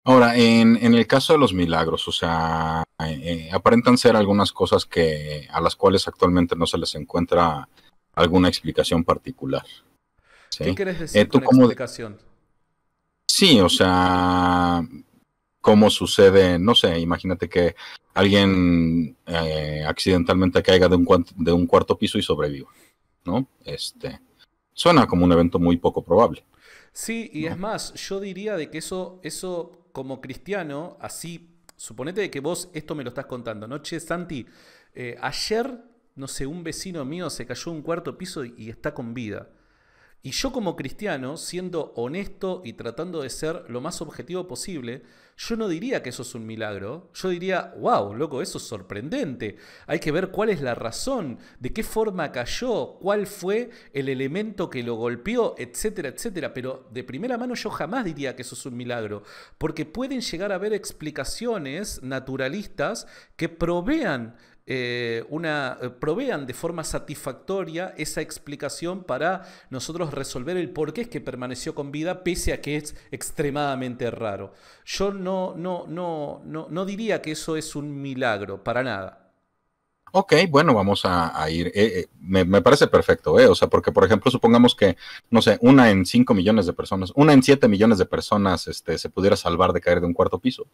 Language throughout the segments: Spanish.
Ahora, en el caso de los milagros, o sea, aparentan ser algunas cosas a las cuales actualmente no se les encuentra alguna explicación particular, ¿Qué ¿sí? querés decir ¿Tú con cómo? explicación? Sí, o sea, cómo sucede, no sé, imagínate que alguien accidentalmente caiga de un cuarto piso y sobreviva, ¿no? Suena como un evento muy poco probable, Sí, y es ¿no? más, yo diría de que eso como cristiano, así, suponete de que vos esto me lo estás contando, ¿no? Che, Santi, ayer, no sé, un vecino mío se cayó de un cuarto piso y está con vida. Y yo como cristiano, siendo honesto y tratando de ser lo más objetivo posible, yo no diría que eso es un milagro. Yo diría, wow, loco, eso es sorprendente. Hay que ver cuál es la razón, de qué forma cayó, cuál fue el elemento que lo golpeó, etcétera, etcétera. Pero de primera mano yo jamás diría que eso es un milagro, porque pueden llegar a haber explicaciones naturalistas que provean de forma satisfactoria esa explicación para nosotros resolver el por qué es que permaneció con vida, pese a que es extremadamente raro. Yo no diría que eso es un milagro, para nada. Ok, bueno, vamos a ir. Me parece perfecto, ¿eh? O sea, porque, por ejemplo, supongamos que, no sé, una en 5 millones de personas, una en 7 millones de personas, se pudiera salvar de caer de un cuarto piso.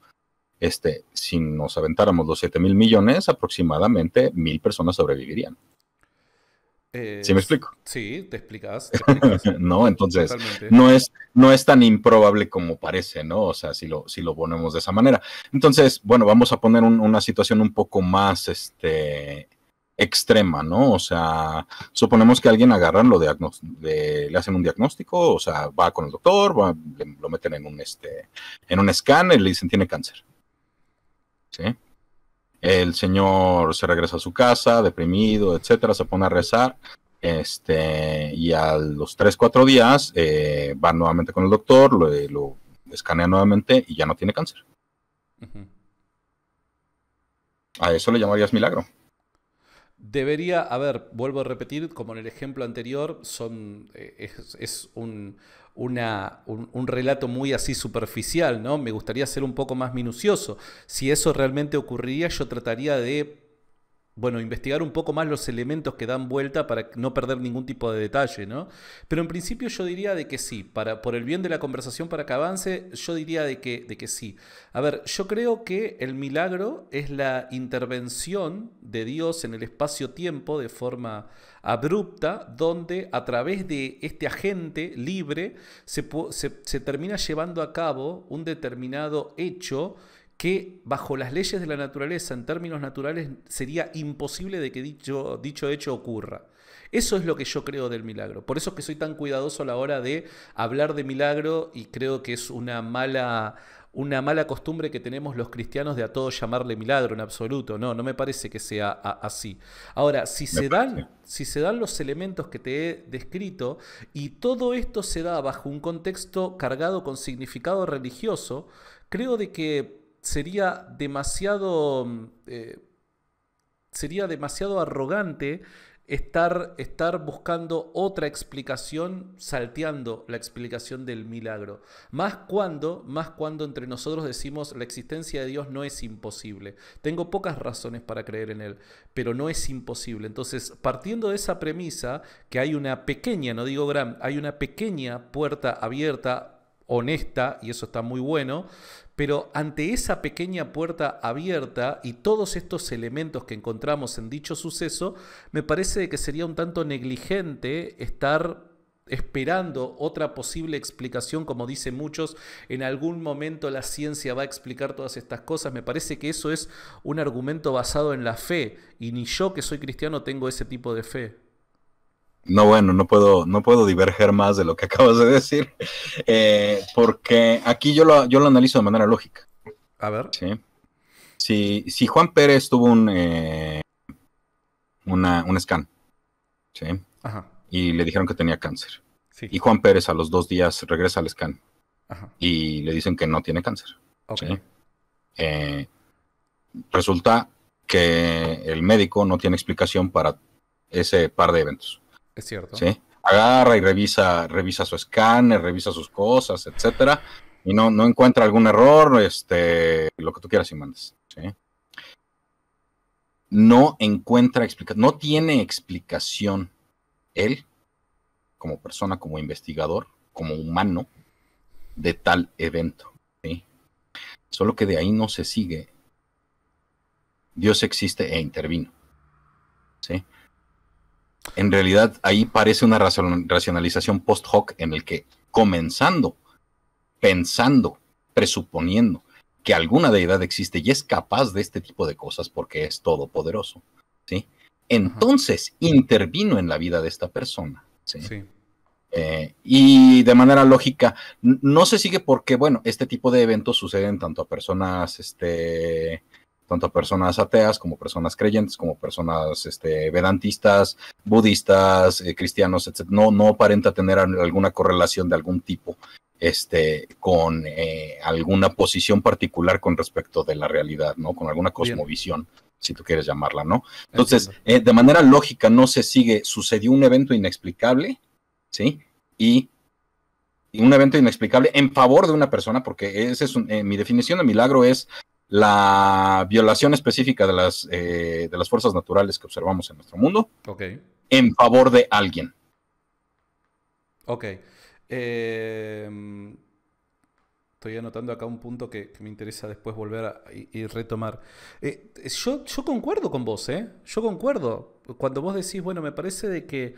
Si nos aventáramos los 7.000 millones, aproximadamente 1.000 personas sobrevivirían. ¿Sí me explico? Sí, te explicas, te explicas. ¿No? Entonces, Totalmente. no es tan improbable como parece, ¿no? O sea, si lo ponemos de esa manera. Entonces, bueno, vamos a poner una situación un poco más, extrema, ¿no? O sea, suponemos que alguien agarran, le hacen un diagnóstico, o sea, va con el doctor, lo meten en un scan y le dicen tiene cáncer, ¿sí? El señor se regresa a su casa, deprimido, etcétera, se pone a rezar, y a los 3 4 días va nuevamente con el doctor, lo escanea nuevamente y ya no tiene cáncer. Ujú. A eso le llamarías milagro. Debería, a ver, vuelvo a repetir, como en el ejemplo anterior, es un relato muy así superficial, ¿no? Me gustaría ser un poco más minucioso. Si eso realmente ocurriría, yo trataría de, bueno, investigar un poco más los elementos que dan vuelta para no perder ningún tipo de detalle, ¿no? Pero en principio yo diría de que sí, por el bien de la conversación, para que avance, yo diría de que sí. A ver, yo creo que el milagro es la intervención de Dios en el espacio-tiempo de forma abrupta, donde a través de este agente libre se termina llevando a cabo un determinado hecho que bajo las leyes de la naturaleza, en términos naturales, sería imposible de que dicho hecho ocurra. Eso es lo que yo creo del milagro. Por eso es que soy tan cuidadoso a la hora de hablar de milagro y creo que es una mala costumbre que tenemos los cristianos de a todos llamarle milagro en absoluto. No, no me parece que sea así. Ahora, si Me se parece. dan, si se dan los elementos que te he descrito y todo esto se da bajo un contexto cargado con significado religioso, creo de que sería demasiado arrogante estar buscando otra explicación, salteando la explicación del milagro. Más cuando entre nosotros decimos la existencia de Dios no es imposible. Tengo pocas razones para creer en Él, pero no es imposible. Entonces, partiendo de esa premisa, que hay una pequeña, no digo gran, hay una pequeña puerta abierta, honesta, y eso está muy bueno, pero ante esa pequeña puerta abierta y todos estos elementos que encontramos en dicho suceso, me parece que sería un tanto negligente estar esperando otra posible explicación, como dicen muchos, en algún momento la ciencia va a explicar todas estas cosas. Me parece que eso es un argumento basado en la fe, y ni yo que soy cristiano tengo ese tipo de fe. No, bueno, no puedo diverger más de lo que acabas de decir, porque aquí yo lo analizo de manera lógica, A ver. ¿sí? Si Juan Pérez tuvo un scan, ¿sí? Ajá. Y le dijeron que tenía cáncer, Sí. y Juan Pérez a los 2 días regresa al scan Ajá. y le dicen que no tiene cáncer, Ok. ¿sí? Eh, Resulta que el médico no tiene explicación para ese par de eventos, Es cierto. ¿sí? Agarra y revisa su escáner, revisa sus cosas, etcétera, y no encuentra algún error, lo que tú quieras y mandes, ¿sí? No encuentra explicación, no tiene explicación él, como persona, como investigador, como humano, de tal evento, ¿sí? Solo que de ahí no se sigue. Dios existe e intervino, ¿sí? En realidad, ahí parece una racionalización post hoc en el que, comenzando, pensando, presuponiendo que alguna deidad existe y es capaz de este tipo de cosas porque es todopoderoso, ¿sí? Entonces intervino en la vida de esta persona, ¿sí? Sí. Y de manera lógica, no se sigue porque, bueno, este tipo de eventos suceden tanto a personas, tanto a personas ateas como personas creyentes, como personas vedantistas, budistas, cristianos, etc. No aparenta tener alguna correlación de algún tipo con alguna posición particular con respecto de la realidad, ¿no? Con alguna cosmovisión, bien, si tú quieres llamarla, ¿no? Entonces, de manera lógica no se sigue, sucedió un evento inexplicable, ¿sí? Y un evento inexplicable en favor de una persona, porque ese es mi definición de milagro es la violación específica de las fuerzas naturales que observamos en nuestro mundo, en favor de alguien. Ok. Estoy anotando acá un punto que me interesa después volver y retomar. Yo concuerdo con vos, ¿eh? Yo concuerdo. Cuando vos decís, bueno, me parece de que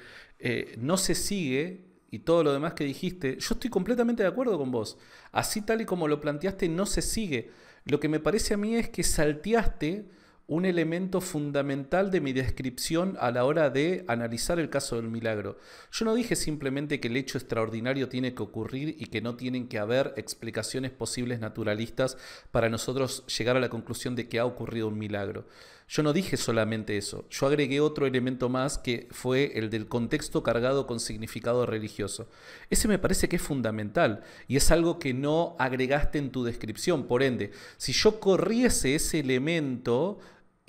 no se sigue y todo lo demás que dijiste, yo estoy completamente de acuerdo con vos. Así tal y como lo planteaste, no se sigue. Lo que me parece a mí es que salteaste un elemento fundamental de mi descripción a la hora de analizar el caso del milagro. Yo no dije simplemente que el hecho extraordinario tiene que ocurrir y que no tienen que haber explicaciones posibles naturalistas para nosotros llegar a la conclusión de que ha ocurrido un milagro. Yo no dije solamente eso, yo agregué otro elemento más que fue el del contexto cargado con significado religioso. Ese me parece que es fundamental y es algo que no agregaste en tu descripción. Por ende, si yo corriese ese elemento,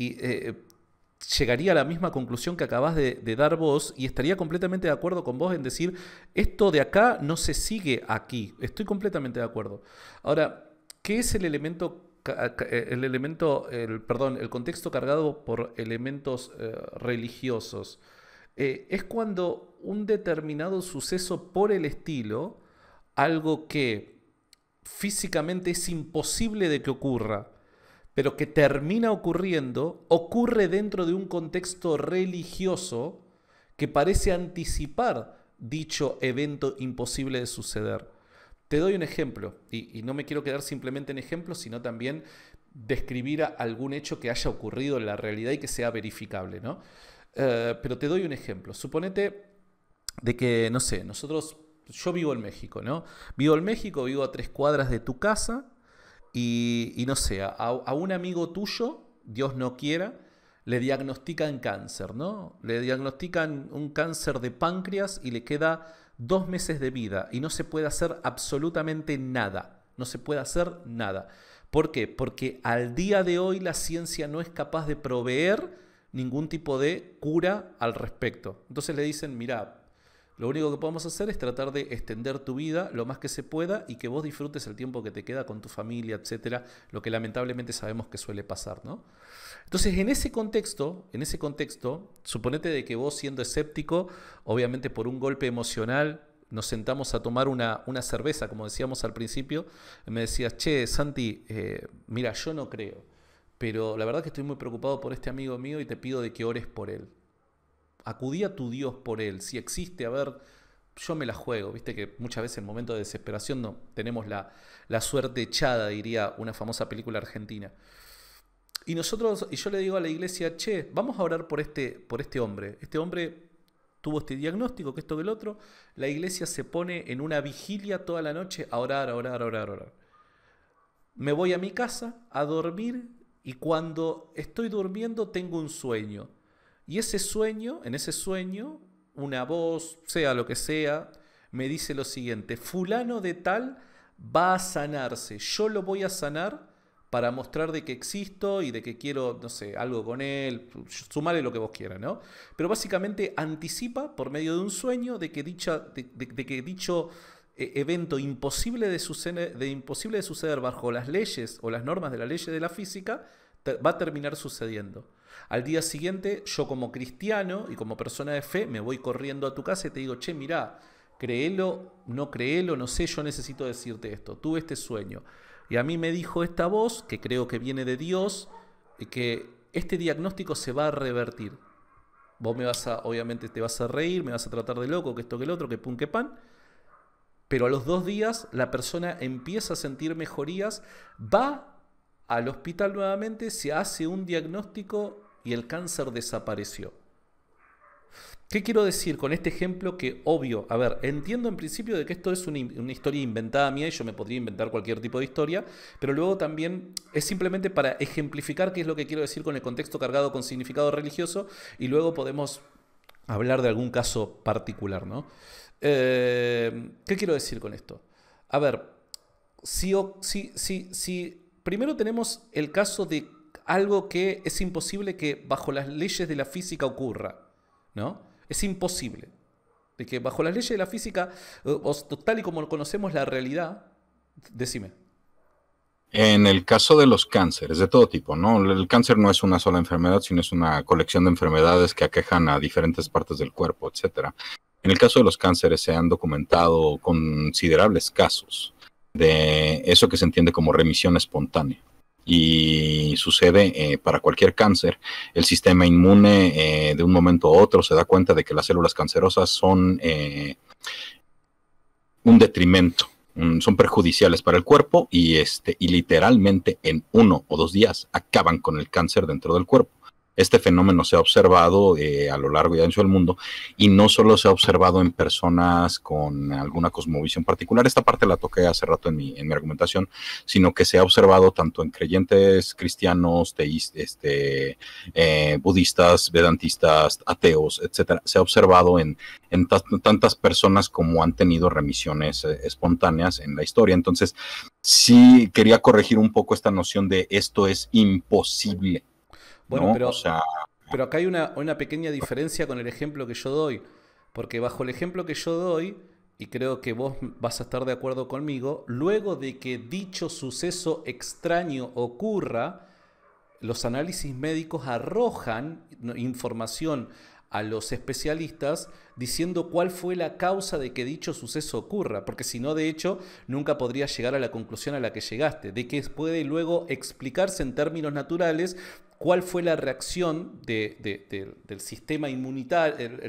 y llegaría a la misma conclusión que acabas de dar vos y estaría completamente de acuerdo con vos en decir, esto de acá no se sigue aquí. Estoy completamente de acuerdo. Ahora, ¿qué es el elemento, el contexto cargado por elementos religiosos? Es cuando un determinado suceso por el estilo, algo que físicamente es imposible de que ocurra, pero que termina ocurriendo, ocurre dentro de un contexto religioso que parece anticipar dicho evento imposible de suceder. Te doy un ejemplo, y no me quiero quedar simplemente en ejemplos, sino también describir algún hecho que haya ocurrido en la realidad y que sea verificable, ¿no? Pero te doy un ejemplo. Suponete de que, no sé, yo vivo en México, ¿no? Vivo en México, vivo a 3 cuadras de tu casa, y no sé, a un amigo tuyo, Dios no quiera, le diagnostican cáncer, ¿no? Le diagnostican un cáncer de páncreas y le queda 2 meses de vida y no se puede hacer absolutamente nada. No se puede hacer nada. ¿Por qué? Porque al día de hoy la ciencia no es capaz de proveer ningún tipo de cura al respecto. Entonces le dicen, mira, lo único que podemos hacer es tratar de extender tu vida lo más que se pueda y que vos disfrutes el tiempo que te queda con tu familia, etcétera, lo que lamentablemente sabemos que suele pasar, ¿no? Entonces, en ese contexto, suponete de que vos siendo escéptico, obviamente por un golpe emocional, nos sentamos a tomar una cerveza, como decíamos al principio, y me decías, che, Santi, mira, yo no creo, pero la verdad que estoy muy preocupado por este amigo mío y te pido de que ores por él. Acudí a tu Dios por él. Si existe, a ver, yo me la juego. Viste que muchas veces en momentos de desesperación no tenemos la suerte echada, diría una famosa película argentina. Y yo le digo a la iglesia, che, vamos a orar por este hombre. Este hombre tuvo este diagnóstico, que esto, que el otro. La iglesia se pone en una vigilia toda la noche a orar, a orar, a orar, a orar. Me voy a mi casa a dormir y cuando estoy durmiendo tengo un sueño. Y en ese sueño, una voz, sea lo que sea, me dice lo siguiente: fulano de tal va a sanarse, yo lo voy a sanar para mostrar de que existo y de que quiero, no sé, algo con él, sumarle lo que vos quieras, ¿no? Pero básicamente anticipa por medio de un sueño de que dicho evento imposible de suceder bajo las leyes o las normas de la ley de la física, va a terminar sucediendo. Al día siguiente, yo como cristiano y como persona de fe, me voy corriendo a tu casa y te digo, che, mirá, créelo, no sé, yo necesito decirte esto, tuve este sueño. Y a mí me dijo esta voz, que creo que viene de Dios, que este diagnóstico se va a revertir. Vos obviamente te vas a reír, me vas a tratar de loco, que esto, que el otro, que pum, que pan. Pero a los 2 días la persona empieza a sentir mejorías, va al hospital nuevamente, se hace un diagnóstico y el cáncer desapareció. ¿Qué quiero decir con este ejemplo? Que obvio, a ver, entiendo en principio de que esto es una historia inventada mía y yo me podría inventar cualquier tipo de historia, pero luego también es simplemente para ejemplificar qué es lo que quiero decir con el contexto cargado con significado religioso y luego podemos hablar de algún caso particular, ¿no? ¿Qué quiero decir con esto? A ver, si primero tenemos el caso de algo que es imposible que bajo las leyes de la física ocurra, ¿no? Es imposible. De que bajo las leyes de la física, tal y como conocemos la realidad, decime. En el caso de los cánceres, de todo tipo, ¿no? El cáncer no es una sola enfermedad, sino es una colección de enfermedades que aquejan a diferentes partes del cuerpo, etcétera. En el caso de los cánceres se han documentado considerables casos de eso que se entiende como remisión espontánea. Y sucede para cualquier cáncer. El sistema inmune de un momento a otro se da cuenta de que las células cancerosas son un detrimento, son perjudiciales para el cuerpo y literalmente en 1 o 2 días acaban con el cáncer dentro del cuerpo. Este fenómeno se ha observado a lo largo y ancho del mundo y no solo se ha observado en personas con alguna cosmovisión particular, esta parte la toqué hace rato en mi argumentación, sino que se ha observado tanto en creyentes cristianos, budistas, vedantistas, ateos, etcétera. Se ha observado en tantas personas como han tenido remisiones espontáneas en la historia. Entonces, sí quería corregir un poco esta noción de esto es imposible. Bueno, ¿no? pero acá hay una pequeña diferencia con el ejemplo que yo doy, porque bajo el ejemplo que yo doy, y creo que vos vas a estar de acuerdo conmigo, luego de que dicho suceso extraño ocurra, los análisis médicos arrojan información a los especialistas diciendo cuál fue la causa de que dicho suceso ocurra, porque si no, de hecho, nunca podrías llegar a la conclusión a la que llegaste, de que puede luego explicarse en términos naturales cuál fue la reacción del sistema inmunitario,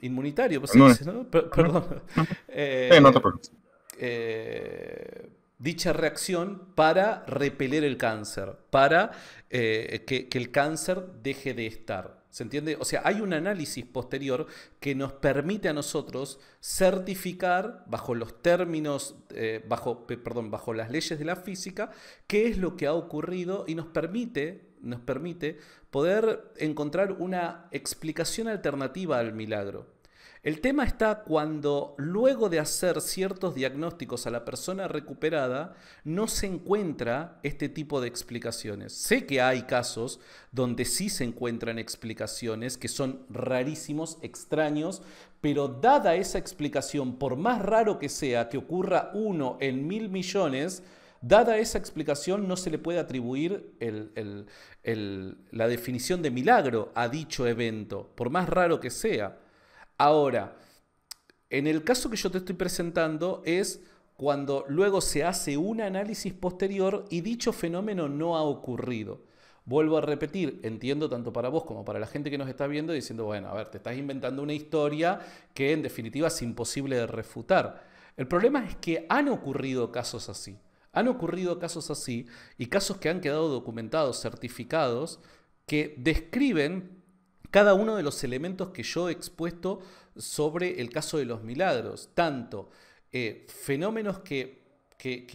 inmunitario, pues, no, dice, ¿no? Perdón. No te preocupes. Dicha reacción para repeler el cáncer, para que el cáncer deje de estar. ¿Se entiende? O sea, hay un análisis posterior que nos permite a nosotros certificar bajo los términos, bajo las leyes de la física, qué es lo que ha ocurrido y nos permite poder encontrar una explicación alternativa al milagro. El tema está cuando luego de hacer ciertos diagnósticos a la persona recuperada no se encuentra este tipo de explicaciones. Sé que hay casos donde sí se encuentran explicaciones que son rarísimos, extraños, pero dada esa explicación, por más raro que sea, que ocurra 1 en 1000 millones, dada esa explicación no se le puede atribuir la definición de milagro a dicho evento, por más raro que sea. Ahora, en el caso que yo te estoy presentando es cuando luego se hace un análisis posterior y dicho fenómeno no ha ocurrido. Vuelvo a repetir, entiendo tanto para vos como para la gente que nos está viendo diciendo, bueno, a ver, te estás inventando una historia que en definitiva es imposible de refutar. El problema es que han ocurrido casos así. Han ocurrido casos así y casos que han quedado documentados, certificados, que describen cada uno de los elementos que yo he expuesto sobre el caso de los milagros, tanto fenómenos que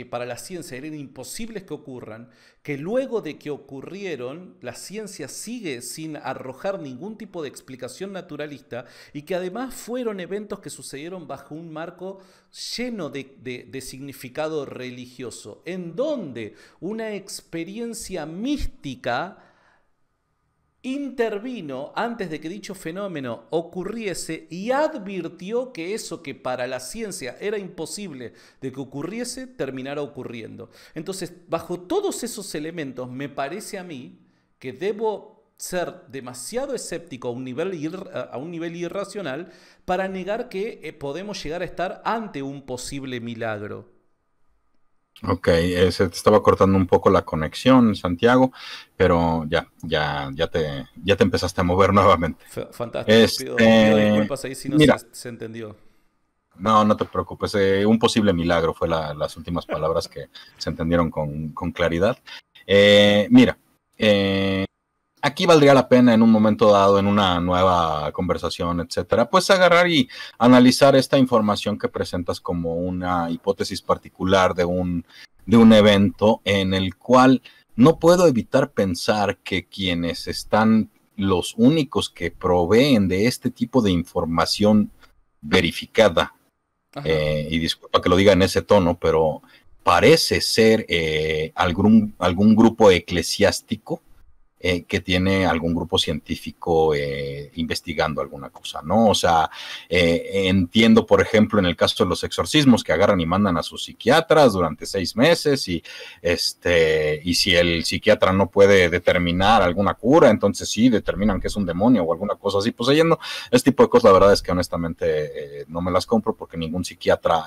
para la ciencia eran imposibles que ocurran, que luego de que ocurrieron, la ciencia sigue sin arrojar ningún tipo de explicación naturalista y que además fueron eventos que sucedieron bajo un marco lleno de significado religioso, en donde una experiencia mística intervino antes de que dicho fenómeno ocurriese y advirtió que eso que para la ciencia era imposible de que ocurriese, terminara ocurriendo. Entonces, bajo todos esos elementos, me parece a mí que debo ser demasiado escéptico a un nivel irracional para negar que podemos llegar a estar ante un posible milagro. Ok, se te estaba cortando un poco la conexión, Santiago, pero ya te empezaste a mover nuevamente. Fantástico, pido disculpas ahí si no Mira, se entendió. no te preocupes, un posible milagro fue las últimas palabras que se entendieron con claridad. Mira, aquí valdría la pena en un momento dado, en una nueva conversación, etcétera, pues agarrar y analizar esta información que presentas como una hipótesis particular de un evento en el cual no puedo evitar pensar que quienes están los únicos que proveen de este tipo de información verificada, y disculpa que lo diga en ese tono, pero parece ser algún grupo eclesiástico que tiene algún grupo científico investigando alguna cosa, ¿no? O sea, entiendo, por ejemplo, en el caso de los exorcismos, que agarran y mandan a sus psiquiatras durante 6 meses y si el psiquiatra no puede determinar alguna cura, entonces sí, determinan que es un demonio o alguna cosa así, poseyendo. Este tipo de cosas, la verdad es que honestamente no me las compro porque ningún psiquiatra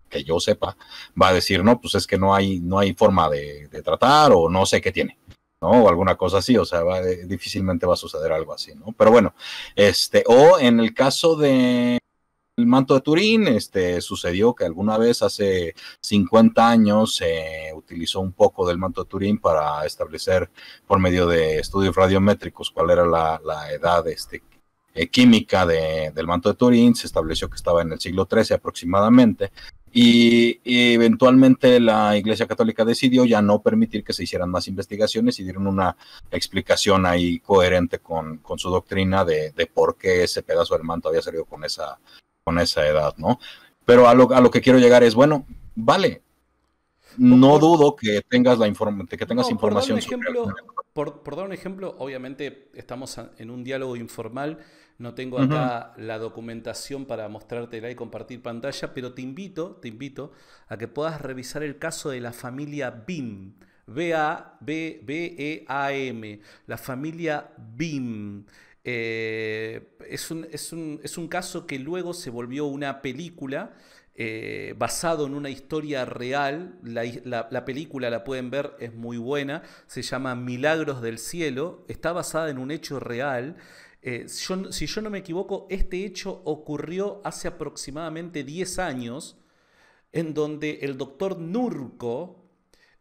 que yo sepa va a decir, no, pues es que no hay forma de tratar o no sé qué tiene, ¿no? O alguna cosa así, o sea, difícilmente va a suceder algo así, ¿no? Pero bueno, o en el caso de el manto de Turín, sucedió que alguna vez hace 50 años se utilizó un poco del manto de Turín para establecer por medio de estudios radiométricos cuál era la edad química del manto de Turín. Se estableció que estaba en el siglo XIII aproximadamente. Y eventualmente la Iglesia Católica decidió ya no permitir que se hicieran más investigaciones y dieron una explicación ahí coherente con su doctrina de por qué ese pedazo del manto había salido con esa edad, ¿no? Pero a lo que quiero llegar es, bueno, vale, no dudo que tengas información sobre... Por dar un ejemplo, obviamente estamos en un diálogo informal, no tengo acá la documentación para mostrártela y compartir pantalla, pero te invito a que puedas revisar el caso de la familia BIM, B-E-A-M, la familia BIM. Es un caso que luego se volvió una película basado en una historia real. La película la pueden ver, es muy buena, se llama Milagros del Cielo, está basada en un hecho real. Si yo no me equivoco, este hecho ocurrió hace aproximadamente 10 años, en donde el doctor Nurko,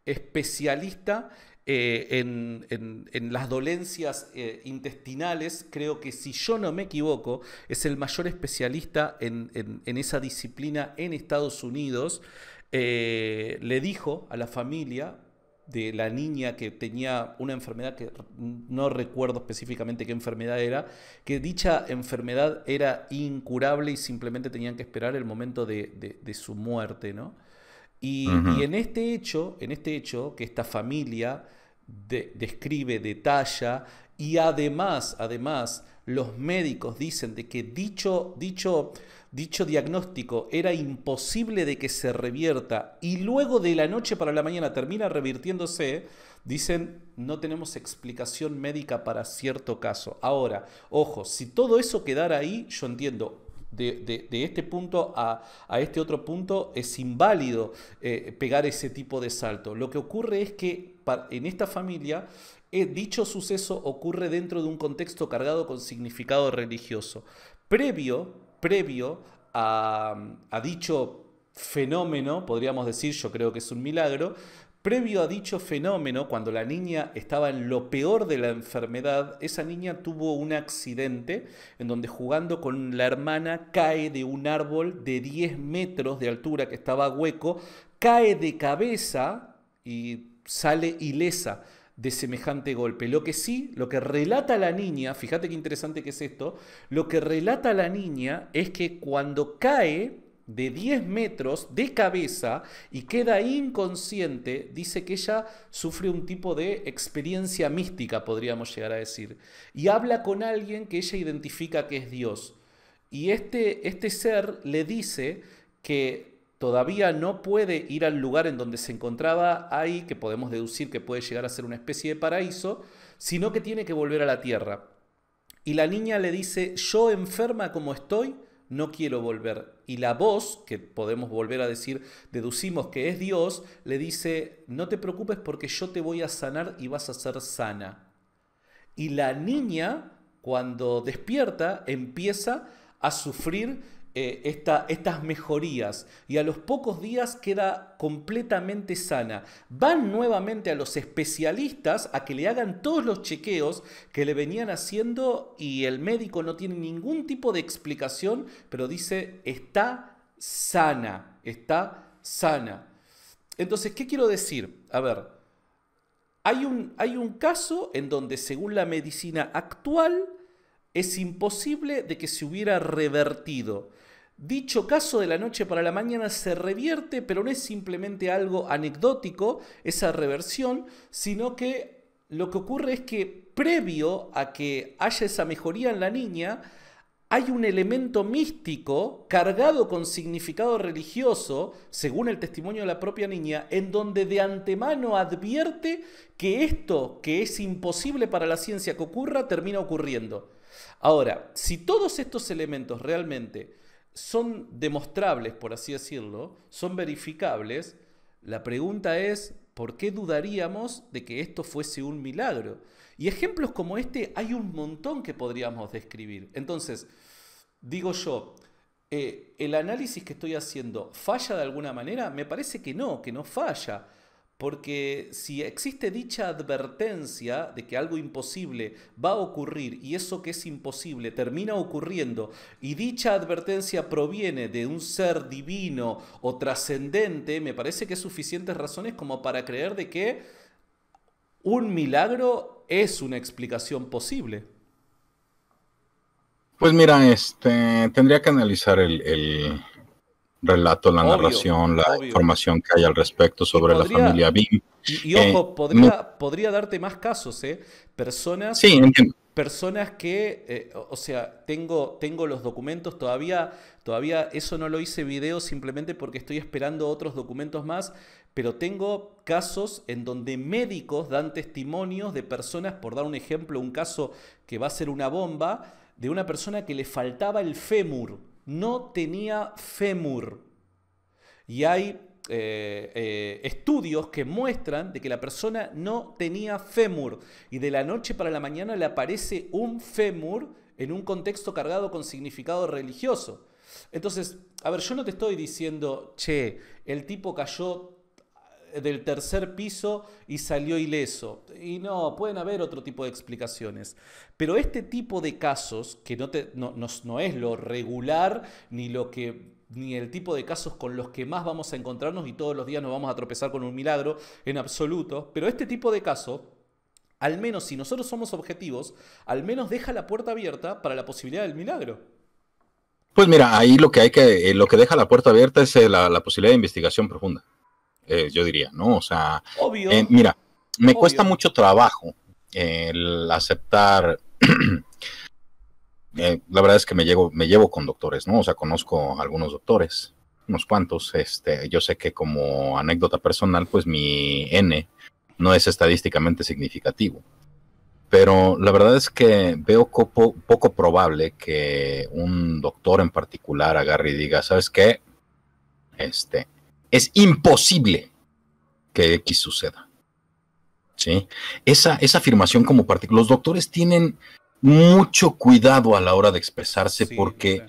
especialista en las dolencias intestinales, creo que si yo no me equivoco, es el mayor especialista en esa disciplina en Estados Unidos. Le dijo a la familia de la niña que tenía una enfermedad que no recuerdo específicamente qué enfermedad era, que dicha enfermedad era incurable y simplemente tenían que esperar el momento de su muerte, ¿no? Y en este hecho, que esta familia describe, detalla, y además, los médicos dicen de que dicho diagnóstico era imposible de que se revierta y luego de la noche para la mañana termina revirtiéndose, dicen, no tenemos explicación médica para cierto caso. Ahora, ojo, si todo eso quedara ahí, yo entiendo. De este punto a este otro punto es inválido pegar ese tipo de salto. Lo que ocurre es que en esta familia dicho suceso ocurre dentro de un contexto cargado con significado religioso. Previo a dicho fenómeno, podríamos decir, yo creo que es un milagro. Previo a dicho fenómeno, cuando la niña estaba en lo peor de la enfermedad, esa niña tuvo un accidente en donde jugando con la hermana cae de un árbol de 10 metros de altura que estaba hueco, cae de cabeza y sale ilesa de semejante golpe. Lo que relata la niña, fíjate qué interesante que es esto, lo que relata la niña es que cuando cae de 10 metros de cabeza y queda inconsciente. Dice que ella sufre un tipo de experiencia mística, podríamos llegar a decir, y habla con alguien que ella identifica que es Dios. Y este ser le dice que todavía no puede ir al lugar en donde se encontraba ahí, que podemos deducir que puede llegar a ser una especie de paraíso, sino que tiene que volver a la tierra. Y la niña le dice, yo enferma como estoy, no quiero volver. Y la voz, que podemos volver a decir, deducimos que es Dios, le dice, no te preocupes porque yo te voy a sanar y vas a ser sana. Y la niña, cuando despierta, empieza a sufrir estas mejorías y a los pocos días queda completamente sana. Van nuevamente a los especialistas a que le hagan todos los chequeos que le venían haciendo y el médico no tiene ningún tipo de explicación, pero dice, está sana, está sana. Entonces, ¿qué quiero decir? A ver, hay un caso en donde según la medicina actual es imposible de que se hubiera revertido. Dicho caso de la noche para la mañana se revierte, pero no es simplemente algo anecdótico, esa reversión, sino que lo que ocurre es que previo a que haya esa mejoría en la niña, hay un elemento místico cargado con significado religioso, según el testimonio de la propia niña, en donde de antemano advierte que esto que es imposible para la ciencia que ocurra, termina ocurriendo. Ahora, si todos estos elementos realmente son demostrables, por así decirlo, son verificables, la pregunta es, ¿por qué dudaríamos de que esto fuese un milagro? Y ejemplos como este hay un montón que podríamos describir. Entonces, digo yo, ¿el análisis que estoy haciendo falla de alguna manera? Me parece que no falla. Porque si existe dicha advertencia de que algo imposible va a ocurrir y eso que es imposible termina ocurriendo y dicha advertencia proviene de un ser divino o trascendente, me parece que hay suficientes razones como para creer de que un milagro es una explicación posible. Pues mira, tendría que analizar el relato, la narración, la obvio. información que hay al respecto sobre la familia Bim. Y ojo, podría darte más casos, ¿eh? Sí, entiendo. Personas que, o sea, tengo los documentos, todavía eso no lo hice video simplemente porque estoy esperando otros documentos más, pero tengo casos en donde médicos dan testimonios de personas, por dar un ejemplo, un caso que va a ser una bomba, de una persona que le faltaba el fémur, no tenía fémur. Y hay estudios que muestran de que la persona no tenía fémur y de la noche para la mañana le aparece un fémur en un contexto cargado con significado religioso. Entonces, a ver, yo no te estoy diciendo, che, el tipo cayó del tercer piso y salió ileso. Y no, pueden haber otro tipo de explicaciones. Pero este tipo de casos, que no es lo regular ni el tipo de casos con los que más vamos a encontrarnos y todos los días nos vamos a tropezar con un milagro en absoluto, pero este tipo de caso, al menos si nosotros somos objetivos, al menos deja la puerta abierta para la posibilidad del milagro. Pues mira, ahí lo que deja la puerta abierta es la posibilidad de investigación profunda, yo diría, ¿no? O sea, obvio, mira, me cuesta mucho trabajo el aceptar. La verdad es que me llevo con doctores, ¿no? O sea, conozco algunos doctores, unos cuantos. Yo sé que como anécdota personal, pues mi N no es estadísticamente significativo. Pero la verdad es que veo poco probable que un doctor en particular agarre y diga, ¿sabes qué? Es imposible que X suceda. ¿Sí? Esa afirmación como particular, los doctores tienen mucho cuidado a la hora de expresarse, sí, porque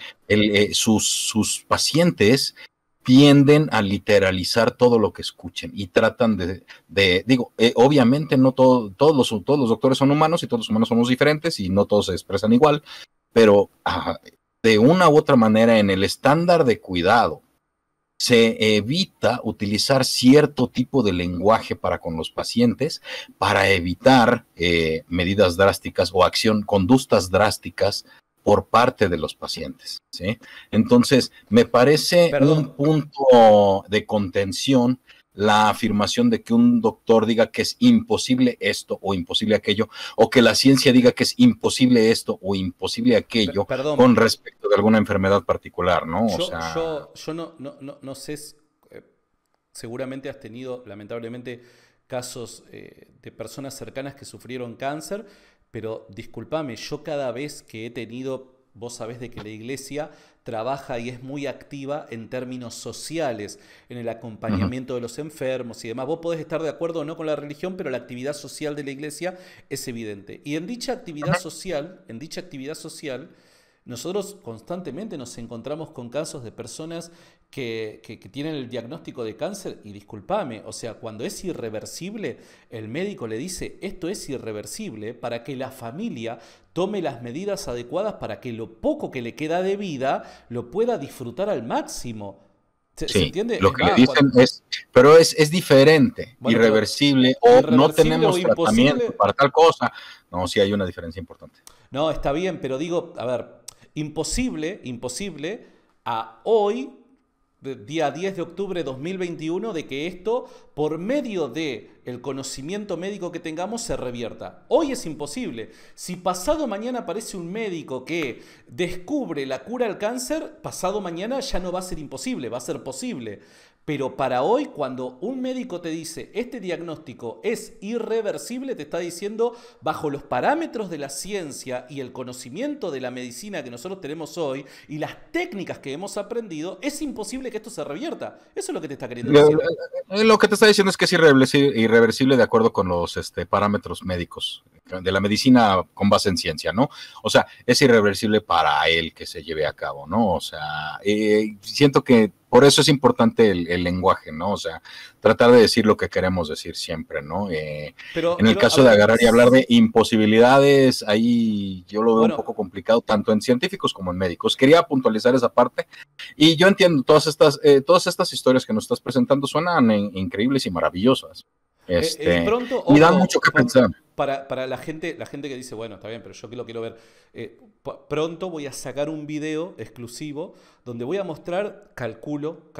sus pacientes tienden a literalizar todo lo que escuchen y tratan obviamente no todos los doctores son humanos y todos los humanos somos diferentes y no todos se expresan igual, pero de una u otra manera en el estándar de cuidado se evita utilizar cierto tipo de lenguaje para con los pacientes para evitar medidas drásticas o conductas drásticas por parte de los pacientes, ¿sí? Entonces, me parece un punto de contención la afirmación de que un doctor diga que es imposible esto o imposible aquello, o que la ciencia diga que es imposible esto o imposible aquello con respecto de alguna enfermedad particular, ¿no? Yo no sé, seguramente has tenido, lamentablemente, casos de personas cercanas que sufrieron cáncer, pero discúlpame, yo cada vez que he tenido, vos sabés de que la iglesia trabaja y es muy activa en términos sociales, en el acompañamiento de los enfermos y demás. Vos podés estar de acuerdo o no con la religión, pero la actividad social de la iglesia es evidente. Y en dicha actividad social, nosotros constantemente nos encontramos con casos de personas que tienen el diagnóstico de cáncer y discúlpame, o sea, cuando es irreversible, el médico le dice esto es irreversible para que la familia tome las medidas adecuadas para que lo poco que le queda de vida lo pueda disfrutar al máximo. ¿Se entiende? Lo que le dicen pero es diferente, bueno, irreversible o no tenemos tratamiento para tal cosa. No, sí hay una diferencia importante. No, está bien, pero digo, a ver, imposible a hoy, día 10 de octubre de 2021, de que esto, por medio del conocimiento médico que tengamos, se revierta. Hoy es imposible. Si pasado mañana aparece un médico que descubre la cura al cáncer, pasado mañana ya no va a ser imposible, va a ser posible. Pero para hoy, cuando un médico te dice este diagnóstico es irreversible, te está diciendo, bajo los parámetros de la ciencia y el conocimiento de la medicina que nosotros tenemos hoy y las técnicas que hemos aprendido, es imposible que esto se revierta. Eso es lo que te está queriendo decir. Lo que te está diciendo es que es irreversible de acuerdo con los parámetros médicos de la medicina con base en ciencia, ¿no? O sea, es irreversible para él que se lleve a cabo, ¿no? O sea, siento que por eso es importante el lenguaje, ¿no? O sea, tratar de decir lo que queremos decir siempre, ¿no? En el caso de agarrar y hablar de imposibilidades, ahí yo lo veo un poco complicado, tanto en científicos como en médicos. Quería puntualizar esa parte. Y yo entiendo, todas estas historias que nos estás presentando suenan increíbles y maravillosas. Y dan mucho que pensar. Para la gente que dice, bueno, está bien, pero yo que lo quiero ver. Pronto voy a sacar un video exclusivo donde voy a mostrar, calculo,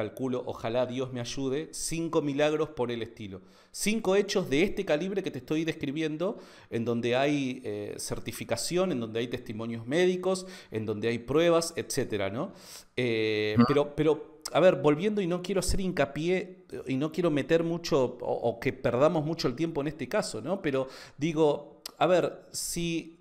ojalá Dios me ayude, 5 milagros por el estilo. 5 hechos de este calibre que te estoy describiendo, en donde hay certificación, en donde hay testimonios médicos, en donde hay pruebas, etcétera, ¿no? Pero a ver, volviendo, y no quiero hacer hincapié y no quiero meter mucho o que perdamos mucho el tiempo en este caso, ¿no? Pero digo, a ver, si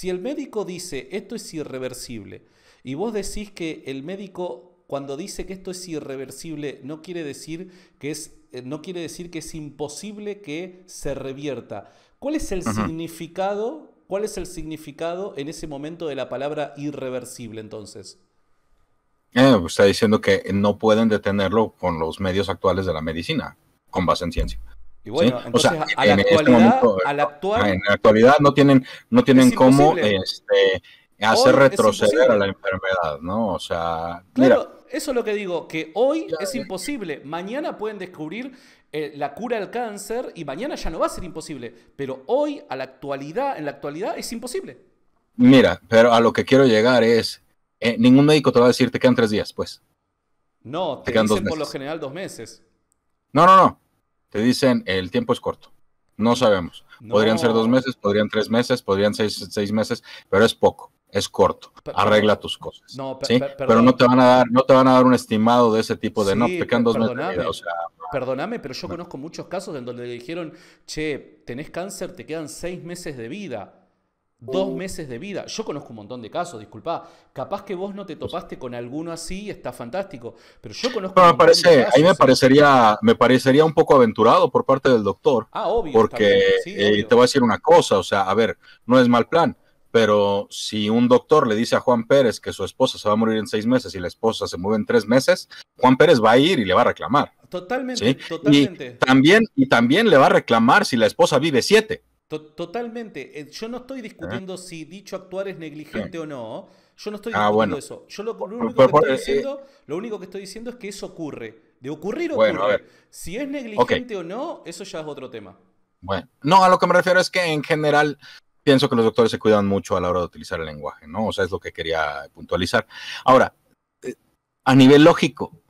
el médico dice esto es irreversible y vos decís que el médico cuando dice que esto es irreversible no quiere decir que es imposible que se revierta. ¿Cuál es el significado? ¿Cuál es el significado en ese momento de la palabra irreversible entonces? Está diciendo que no pueden detenerlo con los medios actuales de la medicina, con base en ciencia. Y bueno, ¿sí? entonces, o sea, en la actualidad no tienen cómo hacer retroceder a la enfermedad, ¿no? O sea, claro, mira, eso es lo que digo, que hoy es imposible. Mañana pueden descubrir la cura al cáncer y mañana ya no va a ser imposible. Pero hoy, en la actualidad, es imposible. Mira, pero a lo que quiero llegar es, ningún médico te va a decir te quedan 3 días, pues. No, te dicen por lo general 2 meses. No. Te dicen el tiempo es corto. No sabemos. No. Podrían ser 2 meses, podrían 3 meses, podrían 6 meses, pero es poco, es corto. Arregla tus cosas. No, ¿sí? Pero no te van a dar un estimado de ese tipo de no, te quedan 2 meses de vida, o sea, perdóname, pero yo conozco muchos casos en donde le dijeron, che, tenés cáncer, te quedan 6 meses de vida. 2 meses de vida. Yo conozco un montón de casos, disculpá. Capaz que vos no te topaste con alguno así y está fantástico. Pero yo conozco un montón de casos. Ahí me parecería un poco aventurado por parte del doctor. Obvio. Porque sí, obvio. Te voy a decir una cosa, o sea, a ver, no es mal plan, pero si un doctor le dice a Juan Pérez que su esposa se va a morir en 6 meses y la esposa se mueve en 3 meses, Juan Pérez va a ir y le va a reclamar. Totalmente, ¿sí? totalmente. Y también le va a reclamar si la esposa vive 7. Totalmente. Yo no estoy discutiendo si dicho actuar es negligente o no. Yo no estoy discutiendo eso. Yo lo único que estoy diciendo es que eso ocurre. De ocurrir, ocurre. Bueno, a ver. Si es negligente o no, eso ya es otro tema. Bueno, no, a lo que me refiero es que en general pienso que los doctores se cuidan mucho a la hora de utilizar el lenguaje, ¿no? O sea, es lo que quería puntualizar. Ahora, a nivel lógico,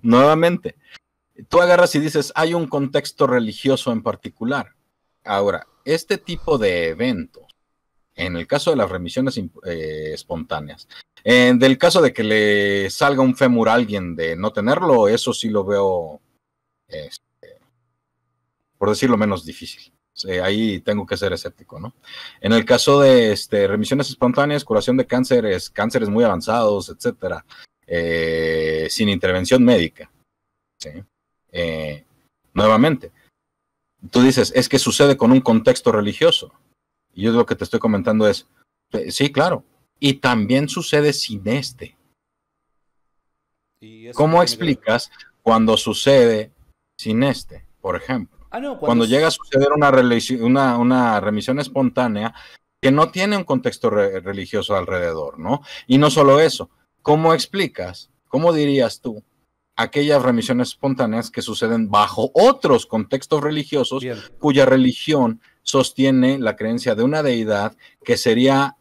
nuevamente, tú agarras y dices, hay un contexto religioso en particular. Ahora, este tipo de eventos, en el caso de las remisiones espontáneas, del caso de que le salga un fémur a alguien de no tenerlo, eso sí lo veo, por decirlo menos, difícil. Ahí tengo que ser escéptico, ¿no? En el caso de remisiones espontáneas, curación de cánceres muy avanzados, etcétera, sin intervención médica, ¿sí? Nuevamente, tú dices, es que sucede con un contexto religioso. Y yo lo que te estoy comentando es, sí, claro, y también sucede sin este. ¿Y eso ¿Cómo explicas cuando sucede sin este, por ejemplo? No, Cuando llega a suceder una remisión espontánea que no tiene un contexto religioso alrededor, ¿no? Y no solo eso, ¿cómo explicas, cómo dirías tú, aquellas remisiones espontáneas que suceden bajo otros contextos religiosos, bien, cuya religión sostiene la creencia de una deidad que sería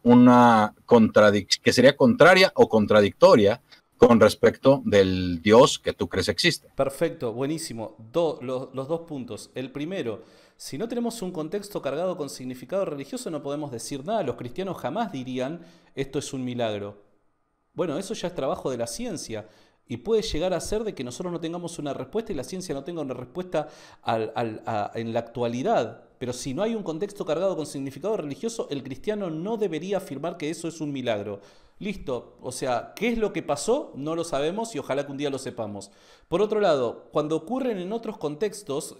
que sería contraria o contradictoria con respecto del Dios que tú crees existe? Perfecto, buenísimo. Los dos puntos. El primero, si no tenemos un contexto cargado con significado religioso, no podemos decir nada. Los cristianos jamás dirían, esto es un milagro. Bueno, eso ya es trabajo de la ciencia. Y puede llegar a ser de que nosotros no tengamos una respuesta y la ciencia no tenga una respuesta en la actualidad. Pero si no hay un contexto cargado con significado religioso, el cristiano no debería afirmar que eso es un milagro. Listo, o sea, ¿qué es lo que pasó? No lo sabemos y ojalá que un día lo sepamos. Por otro lado, cuando ocurren en otros contextos,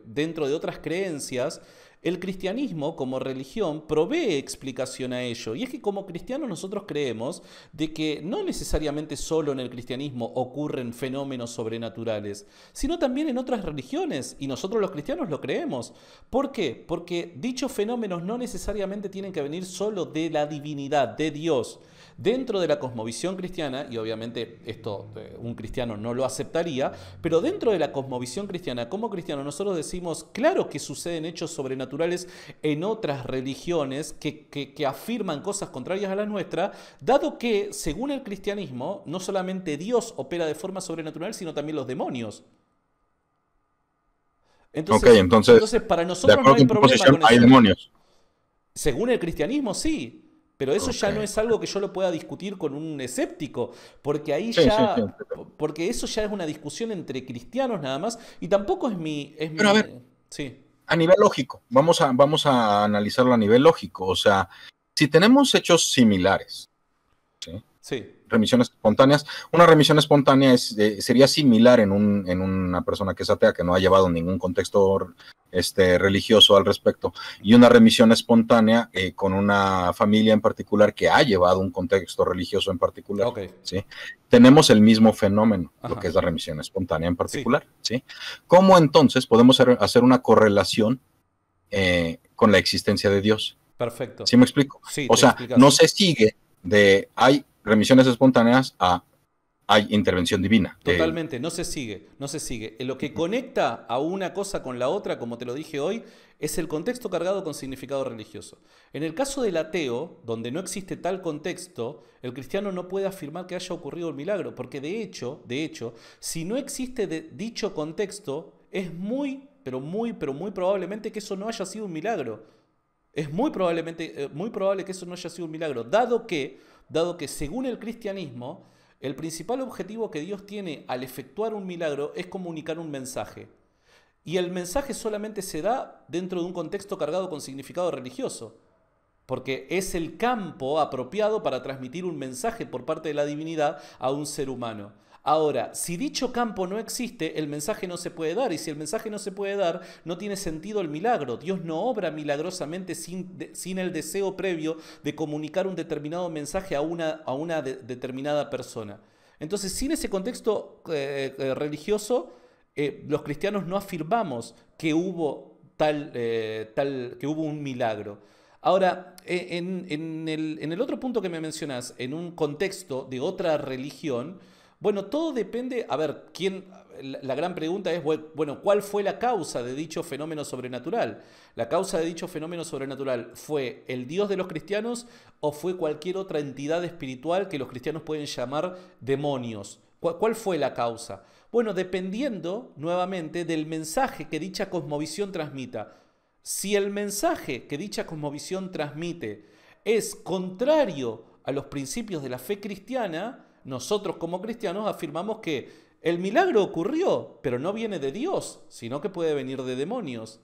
dentro de otras creencias, el cristianismo como religión provee explicación a ello. Y es que como cristianos nosotros creemos de que no necesariamente solo en el cristianismo ocurren fenómenos sobrenaturales, sino también en otras religiones. Y nosotros los cristianos lo creemos. ¿Por qué? Porque dichos fenómenos no necesariamente tienen que venir solo de la divinidad, de Dios. Dentro de la cosmovisión cristiana, y obviamente esto un cristiano no lo aceptaría, pero dentro de la cosmovisión cristiana, como cristianos nosotros decimos, claro que suceden hechos sobrenaturales en otras religiones que afirman cosas contrarias a la nuestra, dado que, según el cristianismo, no solamente Dios opera de forma sobrenatural, sino también los demonios. Entonces para nosotros no hay problema con eso. Hay demonios. Según el cristianismo, sí. Pero eso ya no es algo que yo lo pueda discutir con un escéptico, porque ahí porque eso ya es una discusión entre cristianos nada más, y tampoco es mi... Pero a ver, a nivel lógico, vamos a analizarlo a nivel lógico, o sea, si tenemos hechos similares, ¿sí? Remisiones espontáneas, una remisión espontánea sería similar en una persona que es atea, que no ha llevado ningún contexto religioso al respecto, y una remisión espontánea con una familia en particular que ha llevado un contexto religioso en particular. ¿Sí? Tenemos el mismo fenómeno, lo que es la remisión espontánea en particular. ¿Sí? ¿Cómo entonces podemos hacer una correlación con la existencia de Dios? Perfecto. ¿Sí me explico? Sí, o sea, no se sigue hay remisiones espontáneas hay intervención divina. Totalmente, no se sigue. Lo que conecta a una cosa con la otra, como te lo dije hoy, es el contexto cargado con significado religioso. En el caso del ateo, donde no existe tal contexto, el cristiano no puede afirmar que haya ocurrido el milagro, porque de hecho, si no existe dicho contexto, es muy probablemente que eso no haya sido un milagro. Es muy probable que eso no haya sido un milagro, dado que según el cristianismo, el principal objetivo que Dios tiene al efectuar un milagro es comunicar un mensaje. Y el mensaje solamente se da dentro de un contexto cargado con significado religioso, porque es el campo apropiado para transmitir un mensaje por parte de la divinidad a un ser humano. Ahora, si dicho campo no existe, el mensaje no se puede dar, y si el mensaje no se puede dar, no tiene sentido el milagro. Dios no obra milagrosamente sin el deseo previo de comunicar un determinado mensaje a una determinada persona. Entonces, sin ese contexto religioso, los cristianos no afirmamos que hubo que hubo un milagro. Ahora, en el otro punto que me mencionas, en un contexto de otra religión, Bueno, todo depende, a ver, la gran pregunta es, bueno, ¿cuál fue la causa de dicho fenómeno sobrenatural? ¿La causa de dicho fenómeno sobrenatural fue el Dios de los cristianos o fue cualquier otra entidad espiritual que los cristianos pueden llamar demonios? ¿Cuál fue la causa? Bueno, dependiendo nuevamente del mensaje que dicha cosmovisión transmita. Si el mensaje que dicha cosmovisión transmite es contrario a los principios de la fe cristiana, nosotros como cristianos afirmamos que el milagro ocurrió, pero no viene de Dios, sino que puede venir de demonios.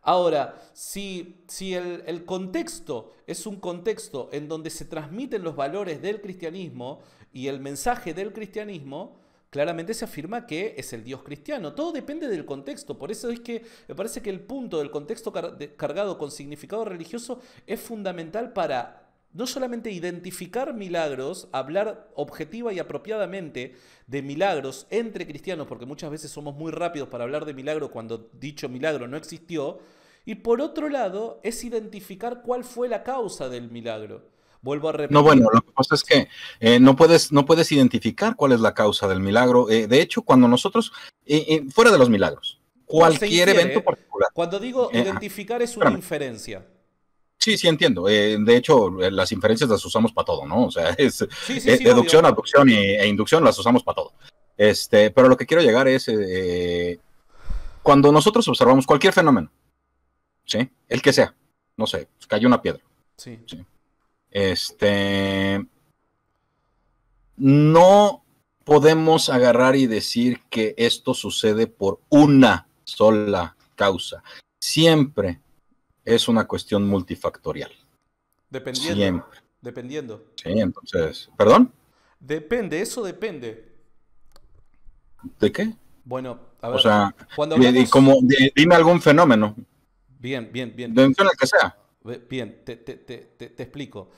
Ahora, si el contexto es un contexto en donde se transmiten los valores del cristianismo y el mensaje del cristianismo, claramente se afirma que es el Dios cristiano. Todo depende del contexto. Por eso es que me parece que el punto del contexto cargado con significado religioso es fundamental para no solamente identificar milagros, hablar objetiva y apropiadamente de milagros entre cristianos, porque muchas veces somos muy rápidos para hablar de milagro cuando dicho milagro no existió, y por otro lado es identificar cuál fue la causa del milagro. Vuelvo a repetir. No, bueno, lo que pasa es que no puedes identificar cuál es la causa del milagro. De hecho, cuando nosotros, fuera de los milagros, cualquier evento particular. Cuando digo identificar es una inferencia. Sí, entiendo. De hecho, las inferencias las usamos para todo, ¿no? O sea, sí, deducción, obvio. Abducción e inducción las usamos para todo. Pero lo que quiero llegar es, cuando nosotros observamos cualquier fenómeno, ¿sí? El que sea, no sé, cayó una piedra. Sí. No podemos agarrar y decir que esto sucede por una sola causa. Siempre es una cuestión multifactorial. Dependiendo. Siempre. Dependiendo. Sí, entonces, ¿perdón? Depende, eso depende. ¿De qué? Bueno, a ver. O sea, cuando hablamos... dime algún fenómeno. Bien. De el que sea. Bien, te explico.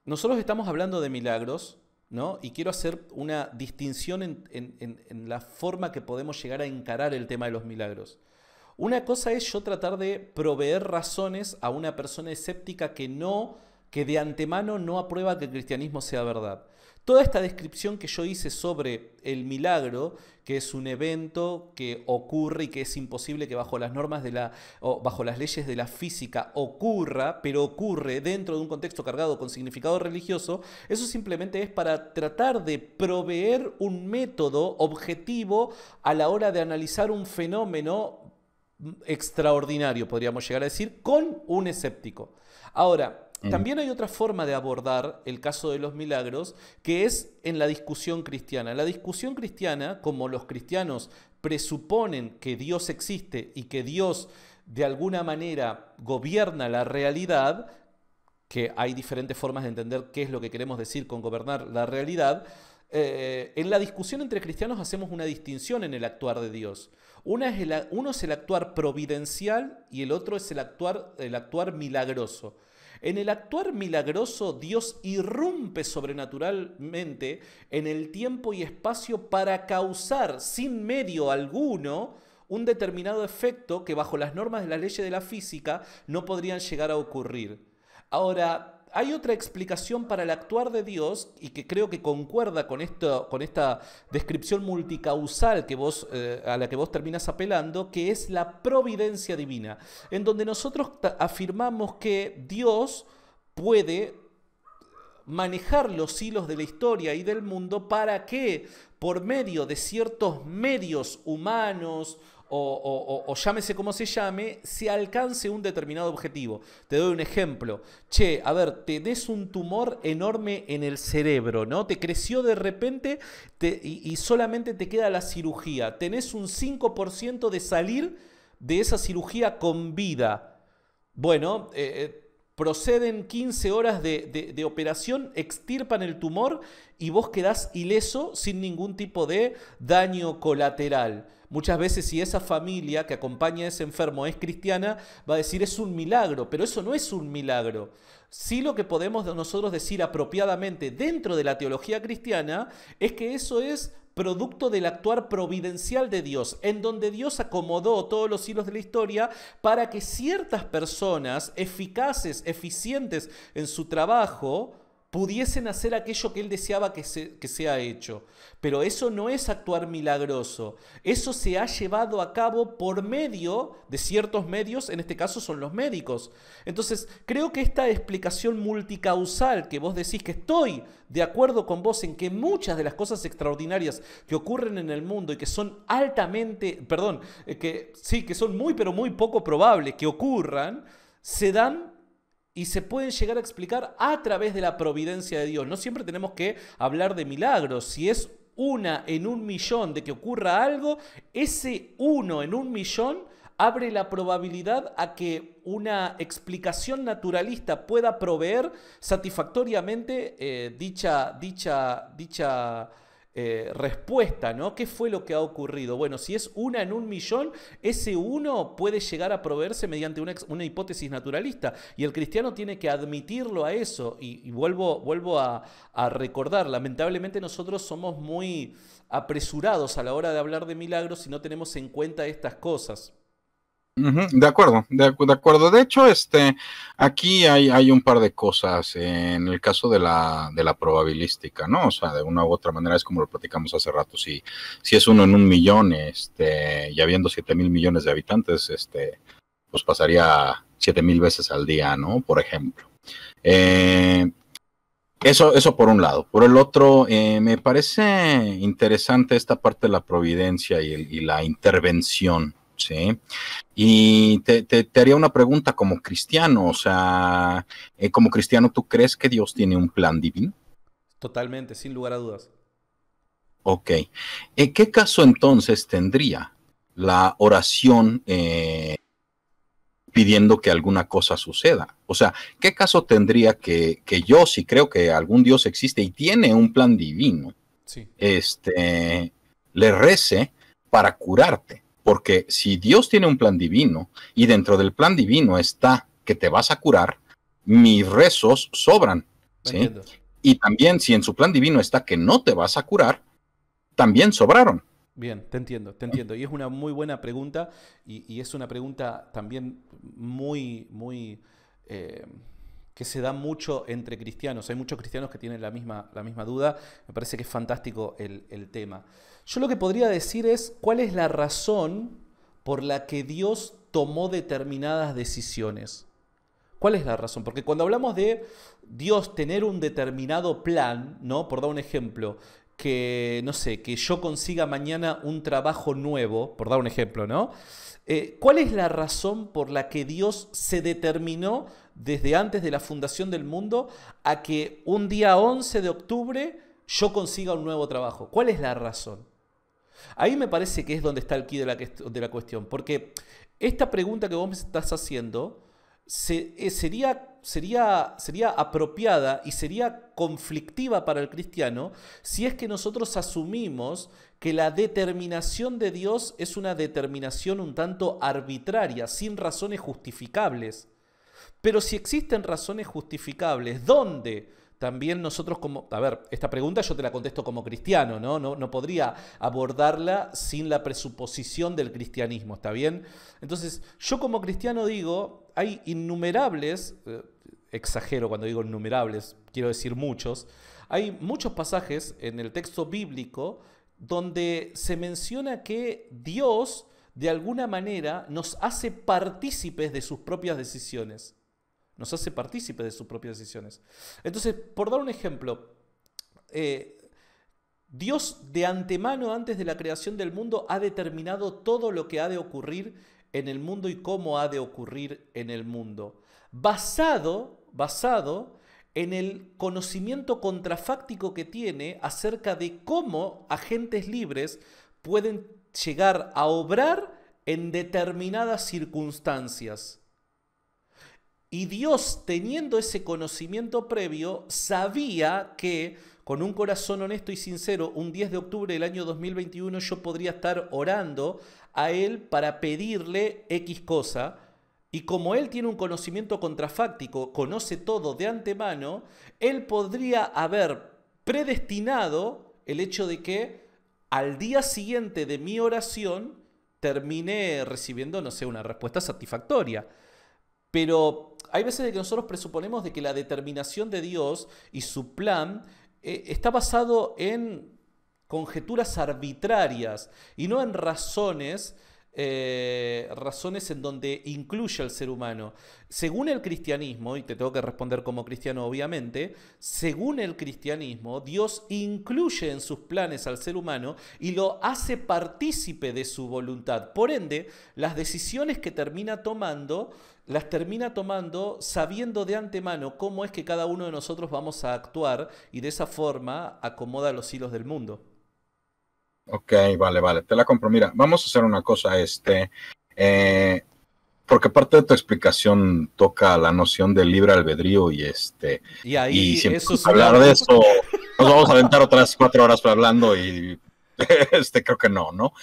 Nosotros estamos hablando de milagros, ¿no? Y quiero hacer una distinción en la forma que podemos llegar a encarar el tema de los milagros. Una cosa es yo tratar de proveer razones a una persona escéptica que de antemano no aprueba que el cristianismo sea verdad. Toda esta descripción que yo hice sobre el milagro, que es un evento que ocurre y que es imposible que bajo las normas o bajo las leyes de la física ocurra, pero ocurre dentro de un contexto cargado con significado religioso, eso simplemente es para tratar de proveer un método objetivo a la hora de analizar un fenómeno extraordinario, podríamos llegar a decir, con un escéptico. Ahora, también hay otra forma de abordar el caso de los milagros, que es en la discusión cristiana. La discusión cristiana, como los cristianos presuponen que Dios existe y que Dios de alguna manera gobierna la realidad, que hay diferentes formas de entender qué es lo que queremos decir con gobernar la realidad, en la discusión entre cristianos hacemos una distinción en el actuar de Dios. Uno es el actuar providencial y el otro es el actuar milagroso. En el actuar milagroso, Dios irrumpe sobrenaturalmente en el tiempo y espacio para causar sin medio alguno un determinado efecto que bajo las normas de las leyes de la física no podrían llegar a ocurrir. Ahora, hay otra explicación para el actuar de Dios y que creo que concuerda con esta descripción multicausal a la que vos terminás apelando, que es la providencia divina, en donde nosotros afirmamos que Dios puede manejar los hilos de la historia y del mundo para que por medio de ciertos medios humanos o llámese como se llame, se alcance un determinado objetivo. Te doy un ejemplo. A ver, tenés un tumor enorme en el cerebro, ¿no? Te creció de repente y solamente te queda la cirugía. Tenés un 5% de salir de esa cirugía con vida. Bueno, proceden 15 horas de operación, extirpan el tumor y vos quedás ileso sin ningún tipo de daño colateral. Muchas veces si esa familia que acompaña a ese enfermo es cristiana, va a decir es un milagro, pero eso no es un milagro. Sí, lo que podemos nosotros decir apropiadamente dentro de la teología cristiana es que eso es producto del actuar providencial de Dios, en donde Dios acomodó todos los hilos de la historia para que ciertas personas eficaces, eficientes en su trabajo, pudiesen hacer aquello que él deseaba que sea hecho. Pero eso no es actuar milagroso. Eso se ha llevado a cabo por medio de ciertos medios, en este caso son los médicos. Entonces, creo que esta explicación multicausal que vos decís, que estoy de acuerdo con vos en que muchas de las cosas extraordinarias que ocurren en el mundo y que son altamente, perdón, que sí, que son muy pero muy poco probables que ocurran, se dan y se pueden llegar a explicar a través de la providencia de Dios. No siempre tenemos que hablar de milagros. Si es una en un millón de que ocurra algo, ese uno en un millón abre la probabilidad a que una explicación naturalista pueda proveer satisfactoriamente dicha respuesta, ¿no? ¿Qué fue lo que ha ocurrido? Bueno, si es una en un millón, ese uno puede llegar a proveerse mediante una hipótesis naturalista. Y el cristiano tiene que admitirlo a eso. Y vuelvo a recordar, lamentablemente nosotros somos muy apresurados a la hora de hablar de milagros y no tenemos en cuenta estas cosas. De acuerdo, de acuerdo. De hecho, aquí hay un par de cosas en el caso de la probabilística, ¿no? O sea, de una u otra manera es como lo platicamos hace rato. Si es uno en un millón, y habiendo 7,000 millones de habitantes, pues pasaría 7,000 veces al día, ¿no? Por ejemplo. Eso por un lado. Por el otro, me parece interesante esta parte de la providencia y la intervención. Sí, y te haría una pregunta como cristiano, o sea, como cristiano, ¿tú crees que Dios tiene un plan divino? Totalmente, sin lugar a dudas. Ok. ¿Qué caso entonces tendría la oración pidiendo que alguna cosa suceda? O sea, ¿qué caso tendría que yo, si creo que algún Dios existe y tiene un plan divino, Sí. le rece para curarte? Porque si Dios tiene un plan divino y dentro del plan divino está que te vas a curar, mis rezos sobran, Me ¿sí? entiendo. Y también si en su plan divino está que no te vas a curar, también sobraron. Bien, te entiendo, te entiendo. Y es una muy buena pregunta y es una pregunta también muy, eh, que se da mucho entre cristianos. Hay muchos cristianos que tienen la misma duda. Me parece que es fantástico el tema. Yo lo que podría decir es cuál es la razón por la que Dios tomó determinadas decisiones. ¿Cuál es la razón? Porque cuando hablamos de Dios tener un determinado plan, ¿no? Por dar un ejemplo, que, no sé, que yo consiga mañana un trabajo nuevo, por dar un ejemplo, ¿no? ¿Cuál es la razón por la que Dios se determinó desde antes de la fundación del mundo a que un día 11 de octubre yo consiga un nuevo trabajo? ¿Cuál es la razón? Ahí me parece que es donde está el quid de la cuestión, porque esta pregunta que vos me estás haciendo sería apropiada y sería conflictiva para el cristiano si es que nosotros asumimos que la determinación de Dios es una determinación un tanto arbitraria, sin razones justificables. Pero si existen razones justificables, ¿dónde? También nosotros como... A ver, esta pregunta yo te la contesto como cristiano, ¿no? No podría abordarla sin la presuposición del cristianismo, ¿está bien? Entonces, yo como cristiano digo, hay innumerables, exagero cuando digo innumerables, quiero decir muchos, hay muchos pasajes en el texto bíblico donde se menciona que Dios, de alguna manera, nos hace partícipes de sus propias decisiones. Nos hace partícipes de sus propias decisiones. Entonces, por dar un ejemplo, Dios de antemano, antes de la creación del mundo, ha determinado todo lo que ha de ocurrir en el mundo y cómo ha de ocurrir en el mundo. Basado en el conocimiento contrafáctico que tiene acerca de cómo agentes libres pueden llegar a obrar en determinadas circunstancias. Y Dios, teniendo ese conocimiento previo, sabía que con un corazón honesto y sincero, un 10 de octubre del año 2021 yo podría estar orando a Él para pedirle X cosa. Y como Él tiene un conocimiento contrafáctico, conoce todo de antemano, Él podría haber predestinado el hecho de que al día siguiente de mi oración termine recibiendo, no sé, una respuesta satisfactoria. Pero hay veces de que nosotros presuponemos de que la determinación de Dios y su plan está basado en conjeturas arbitrarias y no en razones en donde incluye al ser humano. Según el cristianismo, y te tengo que responder como cristiano obviamente, según el cristianismo, Dios incluye en sus planes al ser humano y lo hace partícipe de su voluntad. Por ende, las decisiones que termina tomando, las termina tomando sabiendo de antemano cómo es que cada uno de nosotros vamos a actuar y de esa forma acomoda los hilos del mundo. Ok, vale, te la compro. Mira, vamos a hacer una cosa, porque parte de tu explicación toca la noción del libre albedrío Y y ahí si eso empezamos es a una... hablar de eso, nos vamos a aventar otras 4 horas hablando y creo que no, ¿no?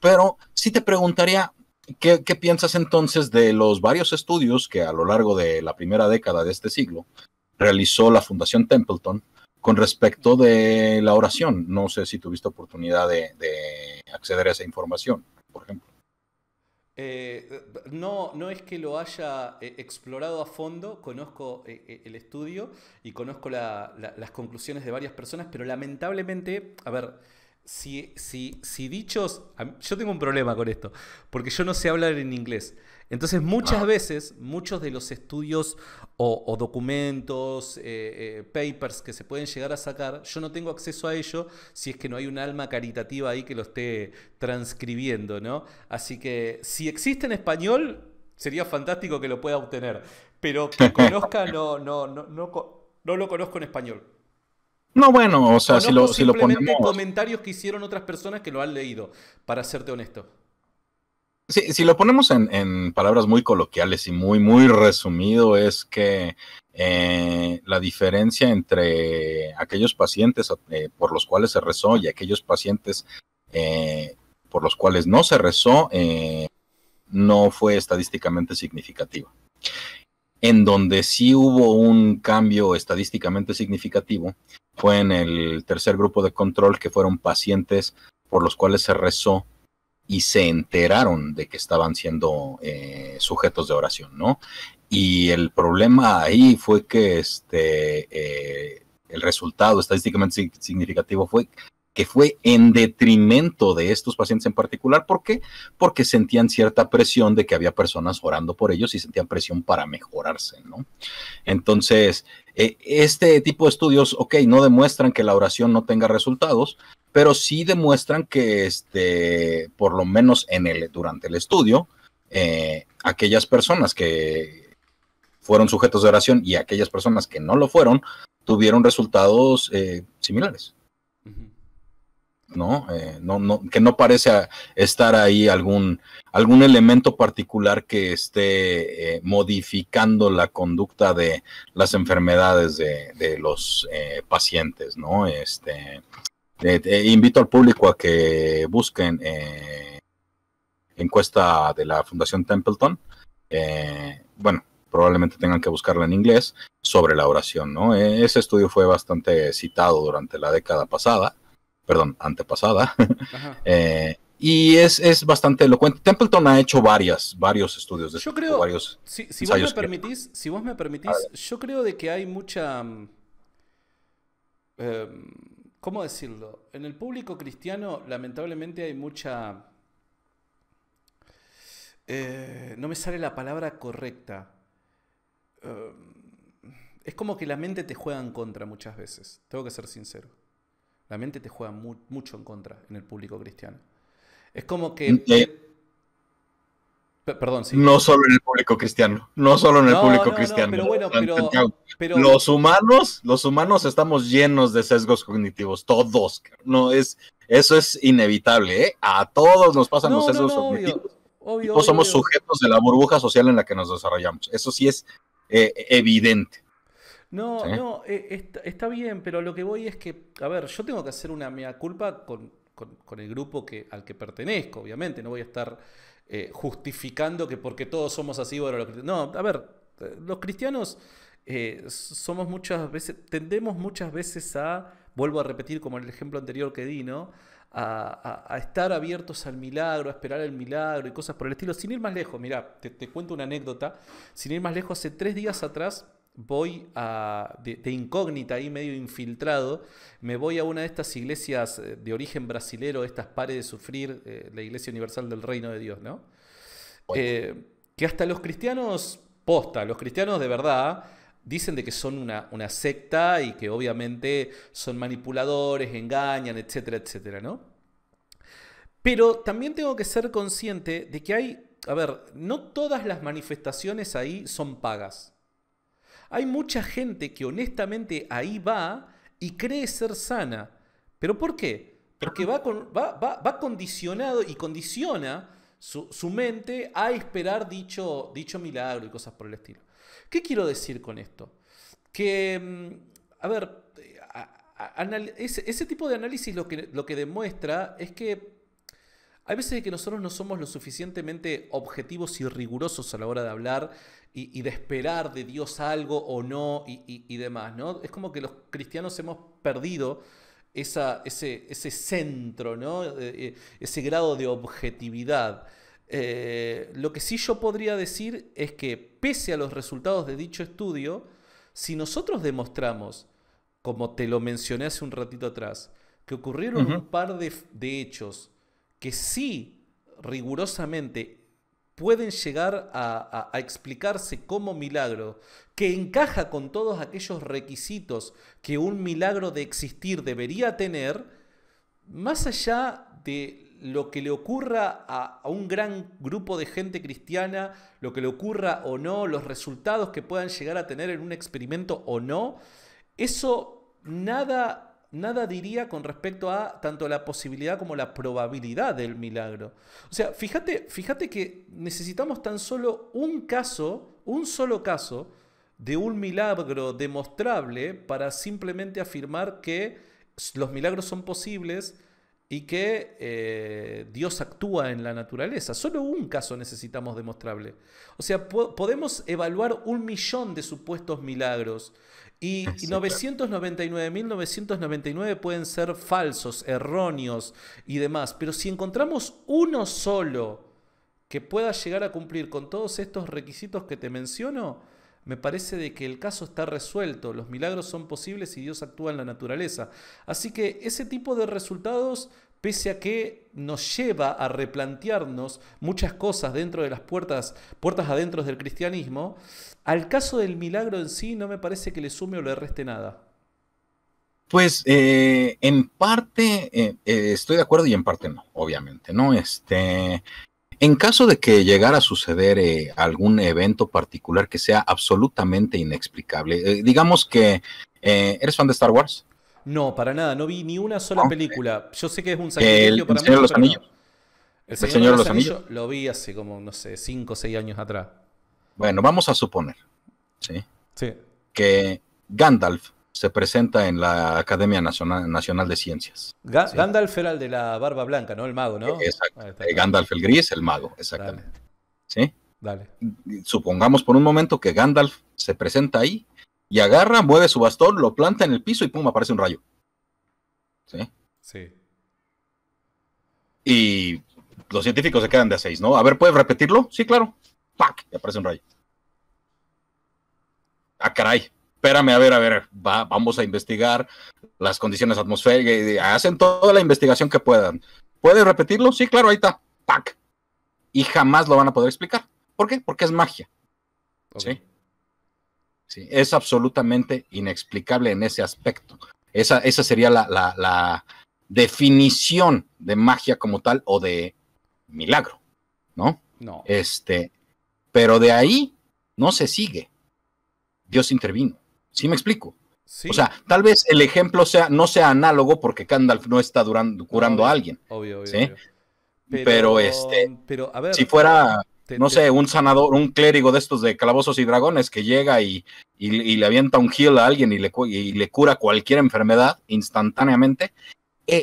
Pero sí te preguntaría, ¿qué piensas entonces de los varios estudios que a lo largo de la primera década de este siglo realizó la Fundación Templeton con respecto de la oración? No sé si tuviste oportunidad de acceder a esa información, por ejemplo. No es que lo haya explorado a fondo, conozco el estudio y conozco las conclusiones de varias personas, pero lamentablemente, a ver, si dichos... Yo tengo un problema con esto, porque yo no sé hablar en inglés. Entonces muchas veces, muchos de los estudios o documentos, papers que se pueden llegar a sacar, yo no tengo acceso a ello si es que no hay un alma caritativa ahí que lo esté transcribiendo, ¿no? Así que si existe en español, sería fantástico que lo pueda obtener, pero que conozca, no lo conozco en español. No, bueno, o sea, Conozco si lo simplemente ponemos, comentarios que hicieron otras personas que lo han leído, para serte honesto. si lo ponemos en palabras muy coloquiales y muy resumido, es que la diferencia entre aquellos pacientes por los cuales se rezó y aquellos pacientes por los cuales no se rezó, no fue estadísticamente significativa. En donde sí hubo un cambio estadísticamente significativo fue en el tercer grupo de control, que fueron pacientes por los cuales se rezó y se enteraron de que estaban siendo sujetos de oración, ¿no? Y el problema ahí fue que el resultado estadísticamente significativo fue que fue en detrimento de estos pacientes en particular. ¿Por qué? Porque sentían cierta presión de que había personas orando por ellos y sentían presión para mejorarse, ¿no? Entonces, este tipo de estudios, ok, no demuestran que la oración no tenga resultados, pero sí demuestran que por lo menos durante el estudio, aquellas personas que fueron sujetos de oración y aquellas personas que no lo fueron, tuvieron resultados similares. ¿No? Que no parece estar ahí algún elemento particular que esté modificando la conducta de las enfermedades de los pacientes, ¿no? Invito al público a que busquen encuesta de la Fundación Templeton. Bueno, probablemente tengan que buscarla en inglés, sobre la oración, ¿no? Ese estudio fue bastante citado durante la década pasada, perdón, antepasada, y es bastante elocuente. Templeton ha hecho varios estudios de Yo este tipo, creo, varios si ensayos. vos me permitís, yo creo de que hay mucha, ¿cómo decirlo? En el público cristiano, lamentablemente hay mucha, no me sale la palabra correcta. Es como que la mente te juega en contra muchas veces, tengo que ser sincero. La mente te juega mucho en contra en el público cristiano. Es como que... Perdón, sí. No solo en el público cristiano, no solo en el público cristiano. Pero bueno, Los humanos estamos llenos de sesgos cognitivos, todos. No eso es inevitable, ¿eh? A todos nos pasan los sesgos cognitivos. Todos somos sujetos de la burbuja social en la que nos desarrollamos. Eso sí es evidente. No, está bien, pero lo que voy es que, a ver, yo tengo que hacer una mea culpa con el grupo al que pertenezco, obviamente. No voy a estar justificando que porque todos somos así, bueno, no, a ver, los cristianos somos muchas veces, tendemos muchas veces a, vuelvo a repetir como en el ejemplo anterior que di, ¿no? A estar abiertos al milagro, a esperar el milagro y cosas por el estilo. Sin ir más lejos, mira, te cuento una anécdota. Sin ir más lejos, hace 3 días atrás voy de incógnita, ahí medio infiltrado, me voy a una de estas iglesias de origen brasilero, estas Pare de Sufrir, la Iglesia Universal del Reino de Dios, ¿no? Oye, Que hasta los cristianos, posta, los cristianos de verdad, dicen de que son una secta y que obviamente son manipuladores, engañan, etcétera, etcétera, ¿no? Pero también tengo que ser consciente de que hay, a ver, no todas las manifestaciones ahí son pagas. Hay mucha gente que honestamente ahí va y cree ser sana. ¿Pero por qué? Porque va condicionado y condiciona su mente a esperar dicho milagro y cosas por el estilo. ¿Qué quiero decir con esto? Que, a ver, ese tipo de análisis lo que demuestra es que hay veces que nosotros no somos lo suficientemente objetivos y rigurosos a la hora de hablar y de esperar de Dios algo o no y demás, ¿no? Es como que los cristianos hemos perdido ese centro, ¿no? Ese grado de objetividad. Lo que sí yo podría decir es que pese a los resultados de dicho estudio, si nosotros demostramos, como te lo mencioné hace un ratito atrás, que ocurrieron ujú, un par de hechos que sí rigurosamente pueden llegar a explicarse como milagro, que encaja con todos aquellos requisitos que un milagro de existir debería tener, más allá de lo que le ocurra a un gran grupo de gente cristiana, lo que le ocurra o no, los resultados que puedan llegar a tener en un experimento o no, eso nada diría con respecto a tanto la posibilidad como la probabilidad del milagro. O sea, fíjate que necesitamos tan solo un solo caso de un milagro demostrable para simplemente afirmar que los milagros son posibles y que Dios actúa en la naturaleza. Solo un caso necesitamos demostrable. O sea, podemos evaluar 1 millón de supuestos milagros y sí, claro. 999.999 pueden ser falsos, erróneos y demás. Pero si encontramos uno solo que pueda llegar a cumplir con todos estos requisitos que te menciono, me parece de que el caso está resuelto, los milagros son posibles y Dios actúa en la naturaleza. Así que ese tipo de resultados, pese a que nos lleva a replantearnos muchas cosas dentro de las puertas adentro del cristianismo, al caso del milagro en sí no me parece que le sume o le reste nada. Pues en parte estoy de acuerdo y en parte no, obviamente, ¿no? En caso de que llegara a suceder algún evento particular que sea absolutamente inexplicable, digamos que ¿eres fan de Star Wars? No, para nada, no vi ni una sola ¿No? película. Yo sé que es un sacrilegio El para Señor de muchos, los pero no. Anillos. El El Señor de Señor de los los Anillos. Anillos lo vi hace como, no sé, 5 o 6 años atrás. Bueno, vamos a suponer, ¿sí? Sí. Que Gandalf se presenta en la Academia Nacional de Ciencias, ¿sí? Gandalf era el de la barba blanca, ¿no? El mago, ¿no? Exacto. Ahí está. Gandalf el gris, el mago, Dale, exactamente, ¿sí? dale. Supongamos por un momento que Gandalf se presenta ahí y agarra, mueve su bastón, lo planta en el piso y pum, aparece un rayo, ¿sí? Sí. Y los científicos se quedan de a seis, ¿no? A ver, ¿puedes repetirlo? Sí, claro. ¡Pac! Y aparece un rayo. Ah, caray. Espérame, a ver, vamos a investigar las condiciones atmosféricas. Hacen toda la investigación que puedan. ¿Puedes repetirlo? Sí, claro, ahí está. ¡Pac! Y jamás lo van a poder explicar. ¿Por qué? Porque es magia. Ok. ¿Sí? Sí, es absolutamente inexplicable en ese aspecto. Esa sería la definición de magia como tal o de milagro, ¿no? No. Pero de ahí no se sigue. Dios intervino. ¿Sí me explico? O sea, Sí. tal vez el ejemplo no sea análogo porque Gandalf no está curando a Obvio, alguien, obvio, obvio, ¿sí? obvio. Pero Pero, a si ver, fuera, te, no te- sé, un sanador, un clérigo de estos de calabozos y dragones que llega y le avienta un heal a alguien y le cura cualquier enfermedad instantáneamente,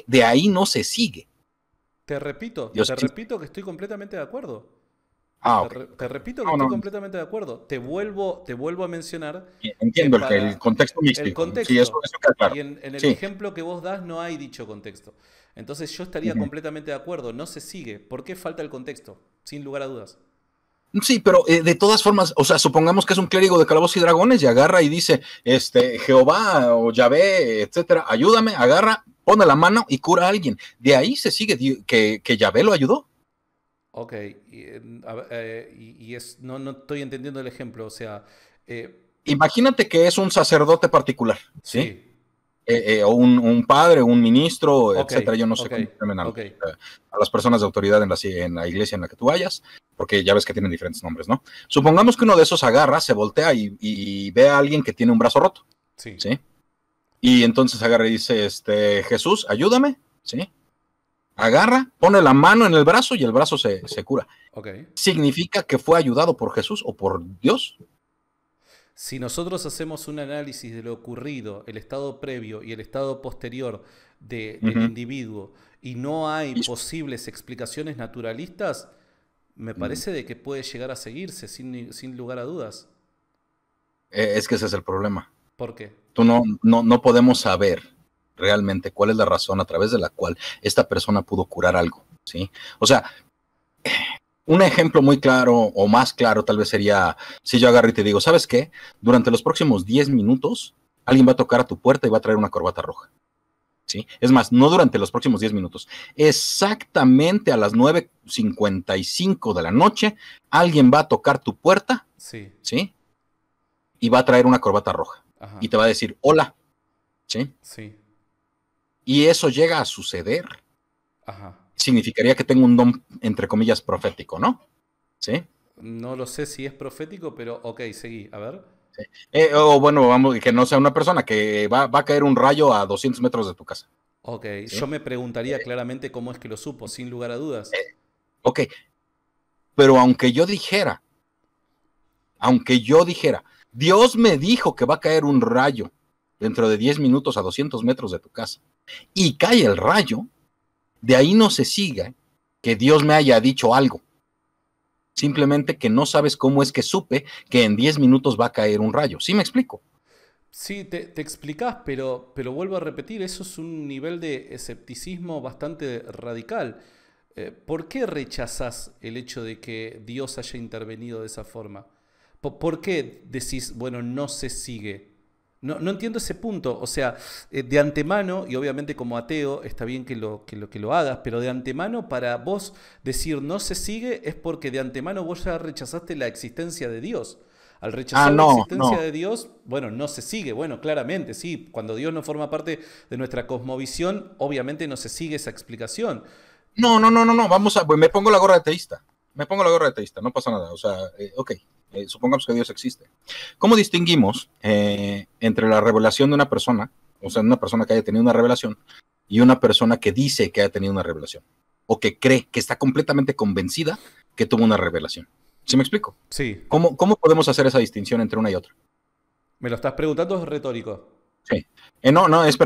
de ahí no se sigue. te repito, Dios, te repito que estoy completamente de acuerdo. Ah, ok. Te repito que No, estoy no, completamente de acuerdo. Te vuelvo a mencionar que entiendo el para contexto el místico. Sí, eso, contexto, eso queda claro. y en el Sí. ejemplo que vos das no hay dicho contexto. Entonces yo estaría Ujú. completamente de acuerdo, no se sigue. ¿Por qué falta el contexto? Sin lugar a dudas. Sí, pero de todas formas, o sea, supongamos que es un clérigo de calabozos y dragones y agarra y dice, Jehová o Yahvé, etcétera, ayúdame, agarra, pone la mano y cura a alguien. De ahí se sigue que Yahvé lo ayudó. Ok, no, no estoy entendiendo el ejemplo. O sea, eh, Imagínate que es un sacerdote particular, ¿sí? sí, O un padre, un ministro, ok, etcétera. Yo no sé ok, cómo se llaman ok. a las personas de autoridad en la iglesia en la que tú vayas, porque ya ves que tienen diferentes nombres, ¿no? Supongamos que uno de esos agarra, se voltea y ve a alguien que tiene un brazo roto, Sí, ¿sí? Y entonces agarra y dice, Jesús, ayúdame, ¿sí? Agarra, pone la mano en el brazo y el brazo se cura. ok. ¿Significa que fue ayudado por Jesús o por Dios? Si nosotros hacemos un análisis de lo ocurrido, el estado previo y el estado posterior del Ujú. individuo, y no hay Y- posibles explicaciones naturalistas, me mm, parece de que puede llegar a seguirse sin lugar a dudas. es que ese es el problema. ¿Por qué? No podemos saber realmente cuál es la razón a través de la cual esta persona pudo curar algo, ¿sí? O sea, un ejemplo muy claro o más claro tal vez sería si yo agarro y te digo, ¿sabes qué? Durante los próximos 10 minutos alguien va a tocar a tu puerta y va a traer una corbata roja, ¿sí? Es más, no durante los próximos 10 minutos, exactamente a las 9:55 de la noche alguien va a tocar tu puerta, Sí, ¿sí? Y va a traer una corbata roja ajá, y te va a decir, hola, ¿sí? sí, Y eso llega a suceder, ajá. significaría que tengo un don, entre comillas, profético, ¿no? ¿Sí? No lo sé si es profético, pero ok, seguí, a ver. ¿Sí? O bueno, vamos, que no sea una persona que va a caer un rayo a 200 metros de tu casa, Ok, yo ¿sí? me preguntaría claramente cómo es que lo supo, sin lugar a dudas. Ok, pero aunque yo dijera, Dios me dijo que va a caer un rayo dentro de 10 minutos a 200 metros de tu casa, y cae el rayo, de ahí no se siga que Dios me haya dicho algo. Simplemente que no sabes cómo es que supe que en 10 minutos va a caer un rayo. ¿Sí me explico? Sí, te explicás, pero vuelvo a repetir, eso es un nivel de escepticismo bastante radical. ¿Por qué rechazás el hecho de que Dios haya intervenido de esa forma? ¿Por qué decís, bueno, no se sigue? No, no entiendo ese punto. O sea, de antemano, y obviamente como ateo está bien que lo hagas, pero de antemano para vos decir no se sigue es porque de antemano vos ya rechazaste la existencia de Dios. Al Ah, rechazar la no, existencia no. de Dios, bueno, no se sigue. Bueno, claramente, sí. Cuando Dios no forma parte de nuestra cosmovisión, obviamente no se sigue esa explicación. No. Vamos a, pues me pongo la gorra de teísta. Me pongo la gorra de teísta, no pasa nada. O sea, ok, supongamos que Dios existe. ¿Cómo distinguimos entre la revelación de una persona, o sea, una persona que haya tenido una revelación, y una persona que dice que haya tenido una revelación? O que cree, que está completamente convencida que tuvo una revelación. ¿Sí me explico? Sí. ¿Cómo podemos hacer esa distinción entre una y otra? ¿Me lo estás preguntando? Es retórico. Sí. No, es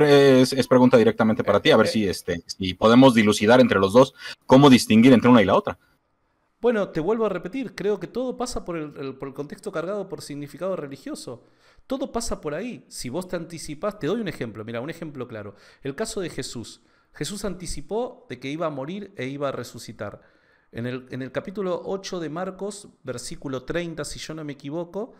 pregunta directamente para ti, a ver si podemos dilucidar entre los dos cómo distinguir entre una y la otra. Bueno, te vuelvo a repetir, creo que todo pasa por el contexto cargado por significado religioso. Todo pasa por ahí. Si vos te anticipás, te doy un ejemplo, mira, un ejemplo claro. El caso de Jesús. Jesús anticipó de que iba a morir e iba a resucitar. En el capítulo 8 de Marcos, versículo 30, si yo no me equivoco,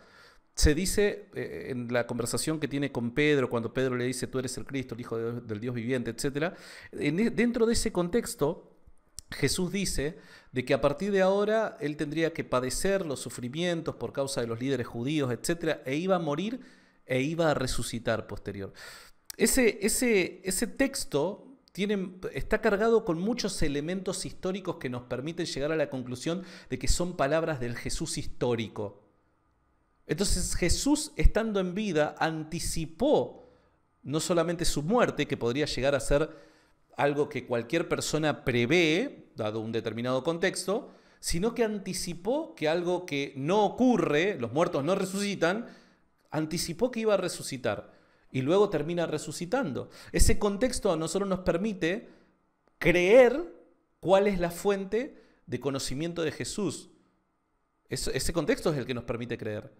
se dice en la conversación que tiene con Pedro, cuando Pedro le dice, tú eres el Cristo, el Hijo del Dios viviente, etc. Dentro de ese contexto, Jesús dice de que a partir de ahora él tendría que padecer los sufrimientos por causa de los líderes judíos, etcétera, e iba a morir e iba a resucitar posterior. Ese texto está cargado con muchos elementos históricos que nos permiten llegar a la conclusión de que son palabras del Jesús histórico. Entonces Jesús, estando en vida, anticipó no solamente su muerte, que podría llegar a ser algo que cualquier persona prevé, dado un determinado contexto, sino que anticipó que algo que no ocurre, los muertos no resucitan, anticipó que iba a resucitar y luego termina resucitando. Ese contexto a nosotros nos permite creer cuál es la fuente de conocimiento de Jesús. Ese contexto es el que nos permite creer.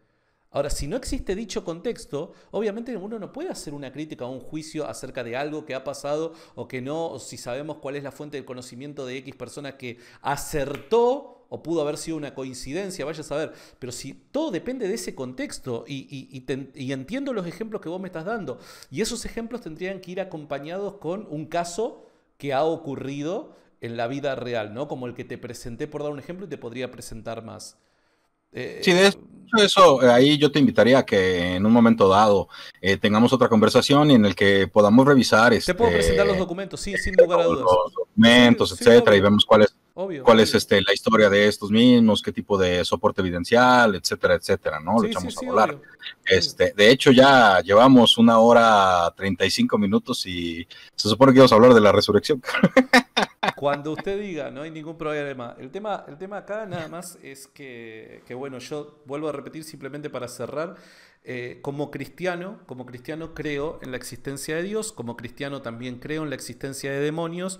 Ahora, si no existe dicho contexto, obviamente uno no puede hacer una crítica o un juicio acerca de algo que ha pasado o que no, o si sabemos cuál es la fuente del conocimiento de X persona que acertó o pudo haber sido una coincidencia, vaya a saber. Pero si todo depende de ese contexto y entiendo los ejemplos que vos me estás dando, y esos ejemplos tendrían que ir acompañados con un caso que ha ocurrido en la vida real, ¿no? Como el que te presenté por dar un ejemplo y te podría presentar más. Sí, de eso, ahí yo te invitaría a que en un momento dado tengamos otra conversación y en el que podamos revisar Te puedo presentar los documentos, sí, sin lugar a dudas. los documentos, sí, etcétera, obvio, y vemos cuál es obvio. la historia de estos mismos, qué tipo de soporte evidencial, etcétera, etcétera, ¿no? Lo echamos a volar. Obvio. De hecho, ya llevamos 1 hora 35 minutos y se supone que íbamos a hablar de la resurrección. Cuando usted diga, no hay ningún problema. El tema acá nada más es que bueno, yo vuelvo a repetir simplemente para cerrar, como cristiano creo en la existencia de Dios, como cristiano también creo en la existencia de demonios.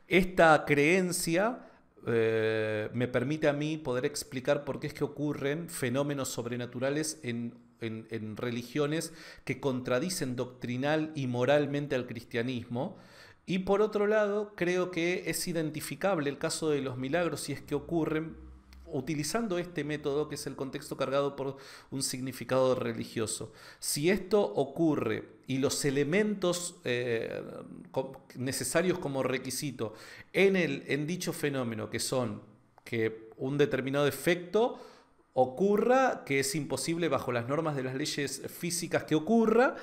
Esta creencia me permite a mí poder explicar por qué es que ocurren fenómenos sobrenaturales en religiones que contradicen doctrinal y moralmente al cristianismo. Y por otro lado, creo que es identificable el caso de los milagros si es que ocurren utilizando este método que es el contexto cargado por un significado religioso. Si esto ocurre y los elementos necesarios como requisito en dicho fenómeno, que son que un determinado efecto ocurra, que es imposible bajo las normas de las leyes físicas que ocurra,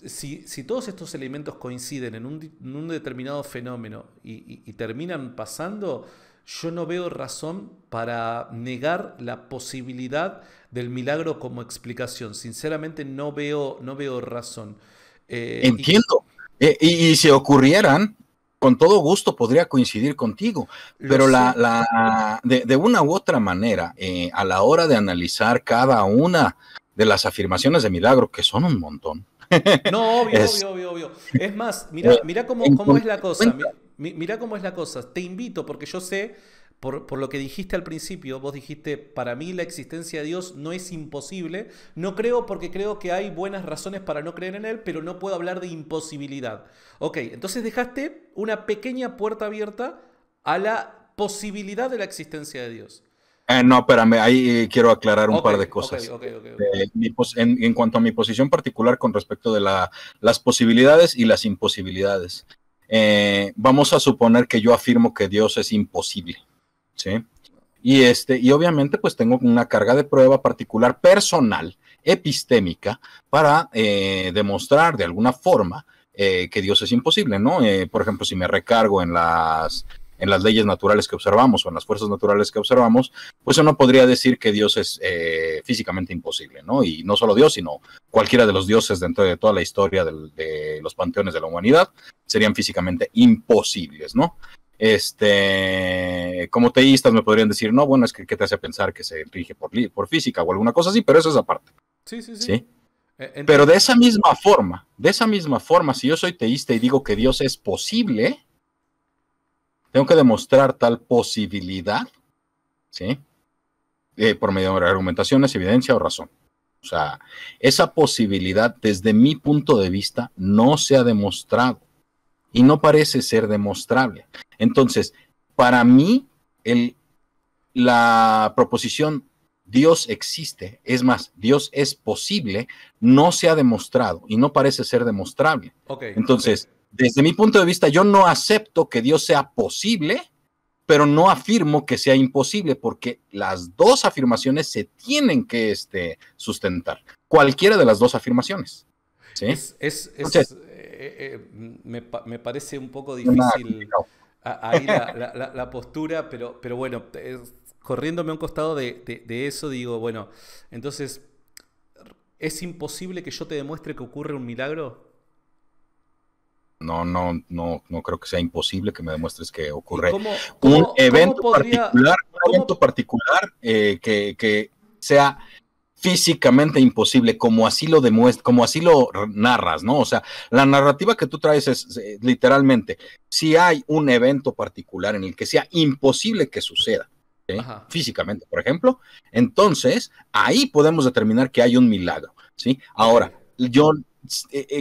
si todos estos elementos coinciden en un determinado fenómeno y terminan pasando, yo no veo razón para negar la posibilidad del milagro como explicación. Sinceramente no veo razón. Entiendo. Y si ocurrieran, con todo gusto podría coincidir contigo, pero de una u otra manera, a la hora de analizar cada una de las afirmaciones de milagro, que son un montón. No, obvio. Es más, mira cómo es la cosa. Mira cómo es la cosa. Te invito, porque yo sé, por lo que dijiste al principio, vos dijiste, para mí la existencia de Dios no es imposible. No creo porque creo que hay buenas razones para no creer en Él, pero no puedo hablar de imposibilidad. Ok, entonces dejaste una pequeña puerta abierta a la posibilidad de la existencia de Dios. No, espérame, ahí quiero aclarar un par de cosas. Okay. En cuanto a mi posición particular con respecto de las posibilidades y las imposibilidades, vamos a suponer que yo afirmo que Dios es imposible, ¿sí? Y obviamente pues tengo una carga de prueba particular, personal, epistémica, para demostrar de alguna forma que Dios es imposible, ¿no? Por ejemplo, si me recargo en las leyes naturales que observamos o en las fuerzas naturales que observamos, pues uno podría decir que Dios es físicamente imposible, ¿no? Y no solo Dios, sino cualquiera de los dioses dentro de toda la historia de los panteones de la humanidad serían físicamente imposibles, ¿no? Como teístas me podrían decir, no, bueno, es que ¿qué te hace pensar que se rige por física o alguna cosa así? Pero eso es aparte. Sí. Pero de esa misma forma, si yo soy teísta y digo que Dios es posible, tengo que demostrar tal posibilidad, ¿sí? Por medio de argumentaciones, evidencia o razón. O sea, esa posibilidad, desde mi punto de vista, no se ha demostrado y no parece ser demostrable. Entonces, para mí, la proposición Dios existe, es más, Dios es posible, no se ha demostrado y no parece ser demostrable. Entonces, desde mi punto de vista, yo no acepto que Dios sea posible, pero no afirmo que sea imposible, porque las dos afirmaciones se tienen que sustentar. Cualquiera de las dos afirmaciones. ¿Sí? Entonces, me parece un poco difícil ahí la postura, pero bueno, corriéndome a un costado de eso, digo, bueno, entonces, ¿es imposible que yo te demuestre que ocurre un milagro? No creo que sea imposible que me demuestres que ocurre un evento particular que sea físicamente imposible, como así lo demuestra, como así lo narras, ¿no? O sea, la narrativa que tú traes es literalmente, si hay un evento particular en el que sea imposible que suceda, ¿sí? Ajá. Físicamente, por ejemplo, entonces ahí podemos determinar que hay un milagro, ¿sí? Ok. Ahora, yo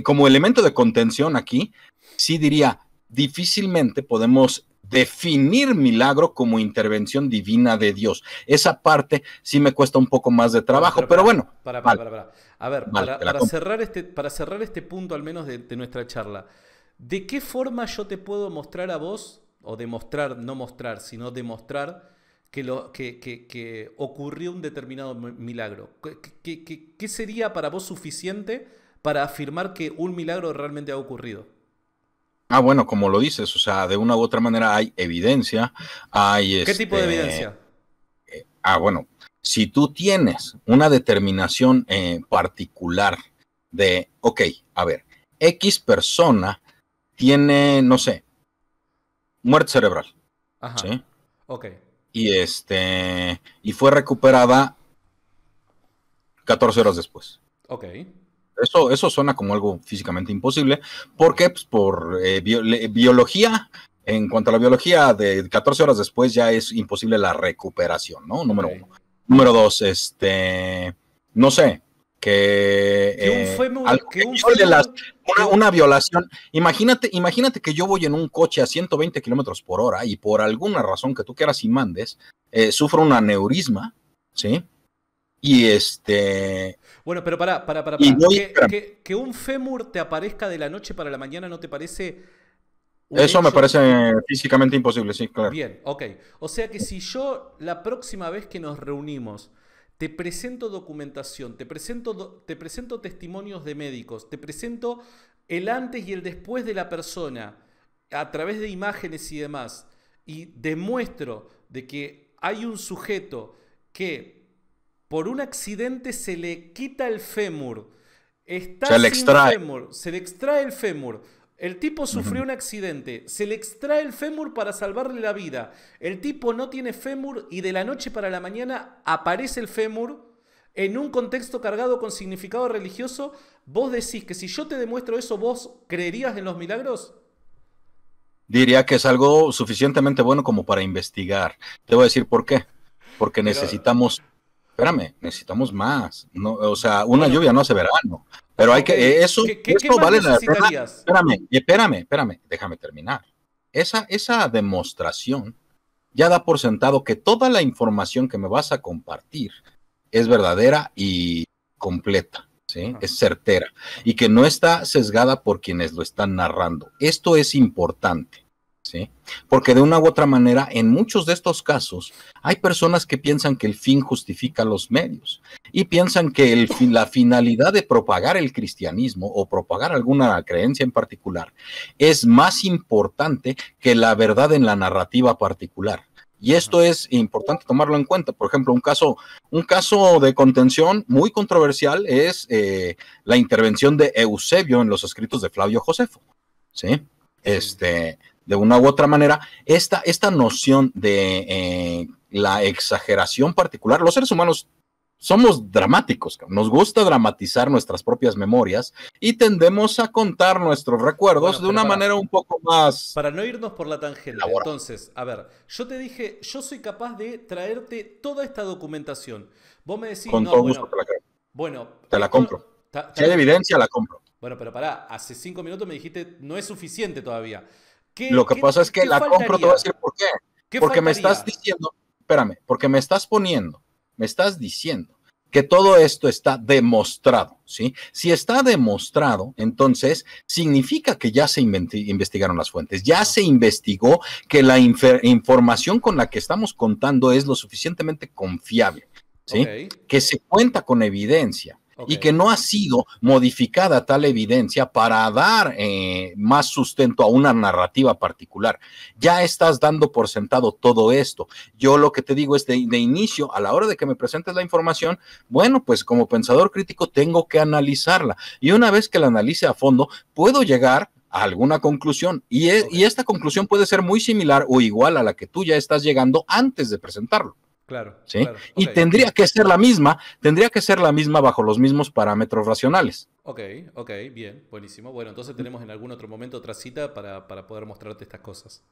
como elemento de contención aquí, sí diría, difícilmente podemos definir milagro como intervención divina de Dios. Esa parte sí me cuesta un poco más de Bueno, trabajo, pero pero bueno, vale, pará. A ver, vale, te la compro. para cerrar este punto al menos de nuestra charla, ¿de qué forma yo te puedo mostrar a vos, o demostrar, no mostrar, sino demostrar que ocurrió un determinado milagro? ¿Qué sería para vos suficiente para afirmar que un milagro realmente ha ocurrido? Ah, bueno, como lo dices, o sea, de una u otra manera hay evidencia, hay ¿Qué tipo de evidencia? bueno, si tú tienes una determinación particular de, ok, a ver, X persona tiene, no sé, muerte cerebral, Ajá. ¿sí? Ok. Y fue recuperada 14 horas después. Ok. Eso suena como algo físicamente imposible, porque pues, por biología, en cuanto a la biología, de 14 horas después ya es imposible la recuperación, ¿no? Ok. Número uno. Número dos, no sé, Que un algo fémur, que que un viole fémur, una violación. Imagínate que yo voy en un coche a 120 kilómetros por hora y por alguna razón que tú quieras y mandes, sufro un aneurisma, ¿sí? Y Bueno, pero y voy, que un fémur te aparezca de la noche para la mañana, ¿no te parece un eso me hecho? parece físicamente imposible, sí, claro. Bien, ok. O sea que si yo la próxima vez que nos reunimos te presento documentación, te presento testimonios de médicos, te presento el antes y el después de la persona a través de imágenes y demás, y demuestro de que hay un sujeto que por un accidente se le quita el fémur, está Se le sin extrae. fémur, se le extrae el fémur, el tipo sufrió Ujú. un accidente, se le extrae el fémur para salvarle la vida, el tipo no tiene fémur y de la noche para la mañana aparece el fémur en un contexto cargado con significado religioso. ¿Vos decís que si yo te demuestro eso, vos creerías en los milagros? Diría que es algo suficientemente bueno como para investigar. Te voy a decir por qué. Porque Pero, necesitamos, espérame, necesitamos más. No, o sea, una bueno, lluvia no hace verano. Pero hay ok, que, ¿qué eso más vale la pena. necesitarías? Espérame, déjame terminar. Esa demostración ya da por sentado que toda la información que me vas a compartir es verdadera y completa, ¿sí? Ajá. Es certera y que no está sesgada por quienes lo están narrando. Esto es importante, ¿sí? Porque de una u otra manera, en muchos de estos casos, hay personas que piensan que el fin justifica los medios y piensan que la finalidad de propagar el cristianismo o propagar alguna creencia en particular es más importante que la verdad en la narrativa particular. Y Ajá. esto es importante tomarlo en cuenta. Por ejemplo, un caso de contención muy controversial es la intervención de Eusebio en los escritos de Flavio Josefo. ¿Sí? Sí. De una u otra manera, esta noción de la exageración particular, los seres humanos somos dramáticos, nos gusta dramatizar nuestras propias memorias y tendemos a contar nuestros recuerdos Bueno, de pero una manera un poco más para no irnos por la tangente, elaborada. entonces, a ver, yo te dije, yo soy capaz de traerte toda esta documentación. Vos me decís, Con no, todo gusto bueno, te la compro. esto está Si hay bien. evidencia, la compro. Bueno, pero pará, hace 5 minutos me dijiste, no es suficiente todavía. Lo que pasa es que ¿Qué la compro, te voy a decir faltaría? por qué. ¿Qué Porque me estás faltaría? diciendo, espérame, porque me estás diciendo que todo esto está demostrado, ¿sí? Si está demostrado, entonces significa que ya se investigaron las fuentes, ya Ajá. se investigó que la información con la que estamos contando es lo suficientemente confiable, Ok, ¿sí? Que se cuenta con evidencia ok. y que no ha sido modificada tal evidencia para dar más sustento a una narrativa particular. Ya estás dando por sentado todo esto. Yo lo que te digo es de inicio, a la hora de que me presentes la información, bueno, pues como pensador crítico tengo que analizarla. Y una vez que la analice a fondo, puedo llegar a alguna conclusión. Ok, Y esta conclusión puede ser muy similar o igual a la que tú ya estás llegando antes de presentarlo. claro, ¿Sí? claro. Ok, Y tendría que ser la misma bajo los mismos parámetros racionales. ok, ok, bien, buenísimo. Bueno, entonces tenemos en algún otro momento otra cita para poder mostrarte estas cosas.